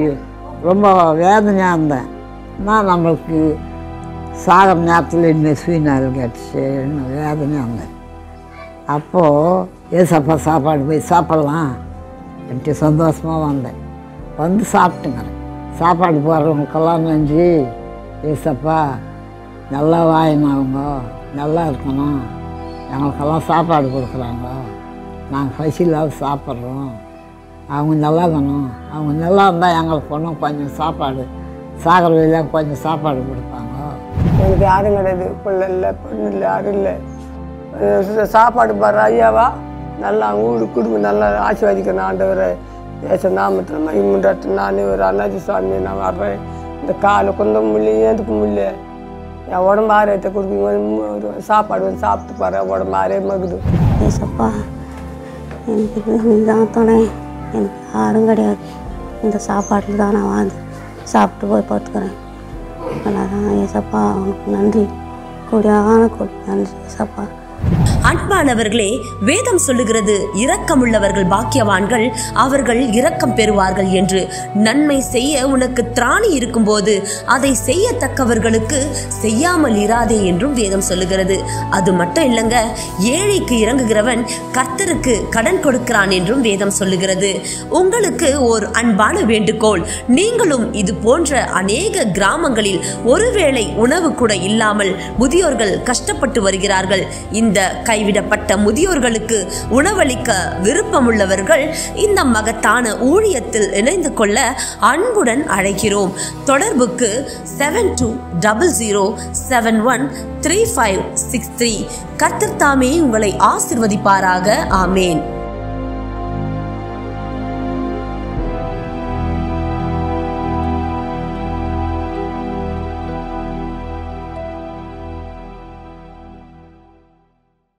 ரொம்ப வேதனையாக இருந்தேன். நான் நம்மளுக்கு சாகிற நேரத்தில் இன்னும் சுயநாள் கிடச்சின்னு வேதனையாக இருந்தேன். அப்போது ஏசப்பா சாப்பாடு போய் சாப்பிட்லாம் என்கிட்ட சந்தோஷமாக வந்தேன். வந்து சாப்பிட்டுங்க. சாப்பாடு போடுறவங்களுக்கெல்லாம் நன்றி ஏசப்பா, நல்லா வாங்கினவங்க நல்லா இருக்கணும், எங்களுக்கெல்லாம் சாப்பாடு கொடுக்குறாங்க, நாங்கள் பசியில்லாத சாப்பிட்றோம், அவங்க நல்லா இருக்கணும், அவங்க நல்லா இருந்தால் எங்களுக்கு ஒன்றும் கொஞ்சம் சாப்பாடு சாகிற வழியில் கொஞ்சம் சாப்பாடு கொடுப்பாங்க. எனக்கு யாரும் கிடையாது, பிள்ளை இல்லை, பொண்ணு இல்லை, யாரும் இல்லை. சாப்பாடு பாரு ஐயாவா, நல்லா ஊடு குடும்பம் நல்லா ஆசீர்வதிக்கணும் ஆண்டவரை. ஏச நாமத்தில் மகிமுண்டாட்டு நானே ஒரு அண்ணாச்சி சுவாமி நான் வர்றேன். இந்த காலை கொஞ்சம் முடியல, ஏந்துக்க முடியல, என் உடம்பு ஆரோக்கியத்தை கொடுப்பீங்க. சாப்பாடு வந்து சாப்பிட்டு பாரு, உடம்பு ஆரோக்கியமாகுது. ஏசப்பா, எனக்கு தான் துணை, எனக்கு யாரும் கிடையாது. இந்த சாப்பாட்டில் தான் நான் வாழ்ந்து சாப்பிட்டு போய் பார்த்துக்கிறேன். அதான் ஏசப்பா, உனக்கு நன்றி, கொடியான கொடி நன்றி ஏசப்பா. அன்பானவர்களே, வேதம் சொல்லுகிறது, இரக்கமுள்ளவர்கள் பாக்கியவான்கள், அவர்கள் இரக்கம் பெறுவார்கள் என்று. நன்மை செய்ய உனக்கு திராணி இருக்கும்போது அதை செய்யத்தக்கவர்களுக்கு செய்யாமல் இராதே என்றும் வேதம் சொல்லுகிறது. அது மட்டும் இல்லைங்க, ஏழைக்கு இறங்குகிறவன் கர்த்தருக்கு கடன் கொடுக்கிறான் என்றும் வேதம் சொல்லுகிறது. உங்களுக்கு ஒரு அன்பான வேண்டுகோள், நீங்களும் இது போன்ற அநேக கிராமங்களில் ஒருவேளை உணவு கூட இல்லாமல் முதியோர்கள் கஷ்டப்பட்டு வருகிறார்கள். இந்த கைவிடப்பட்ட முதியோர்களுக்கு உணவளிக்க விருப்பமுள்ளவர்கள் இந்த மகத்தான ஊழியத்தில் இணைந்து கொள்ள அன்புடன் அழைக்கிறோம். தொடர்புக்கு 7200713563. கர்த்தர் தாமே உங்களை ஆசீர்வதிப்பாராக. ஆமேன்.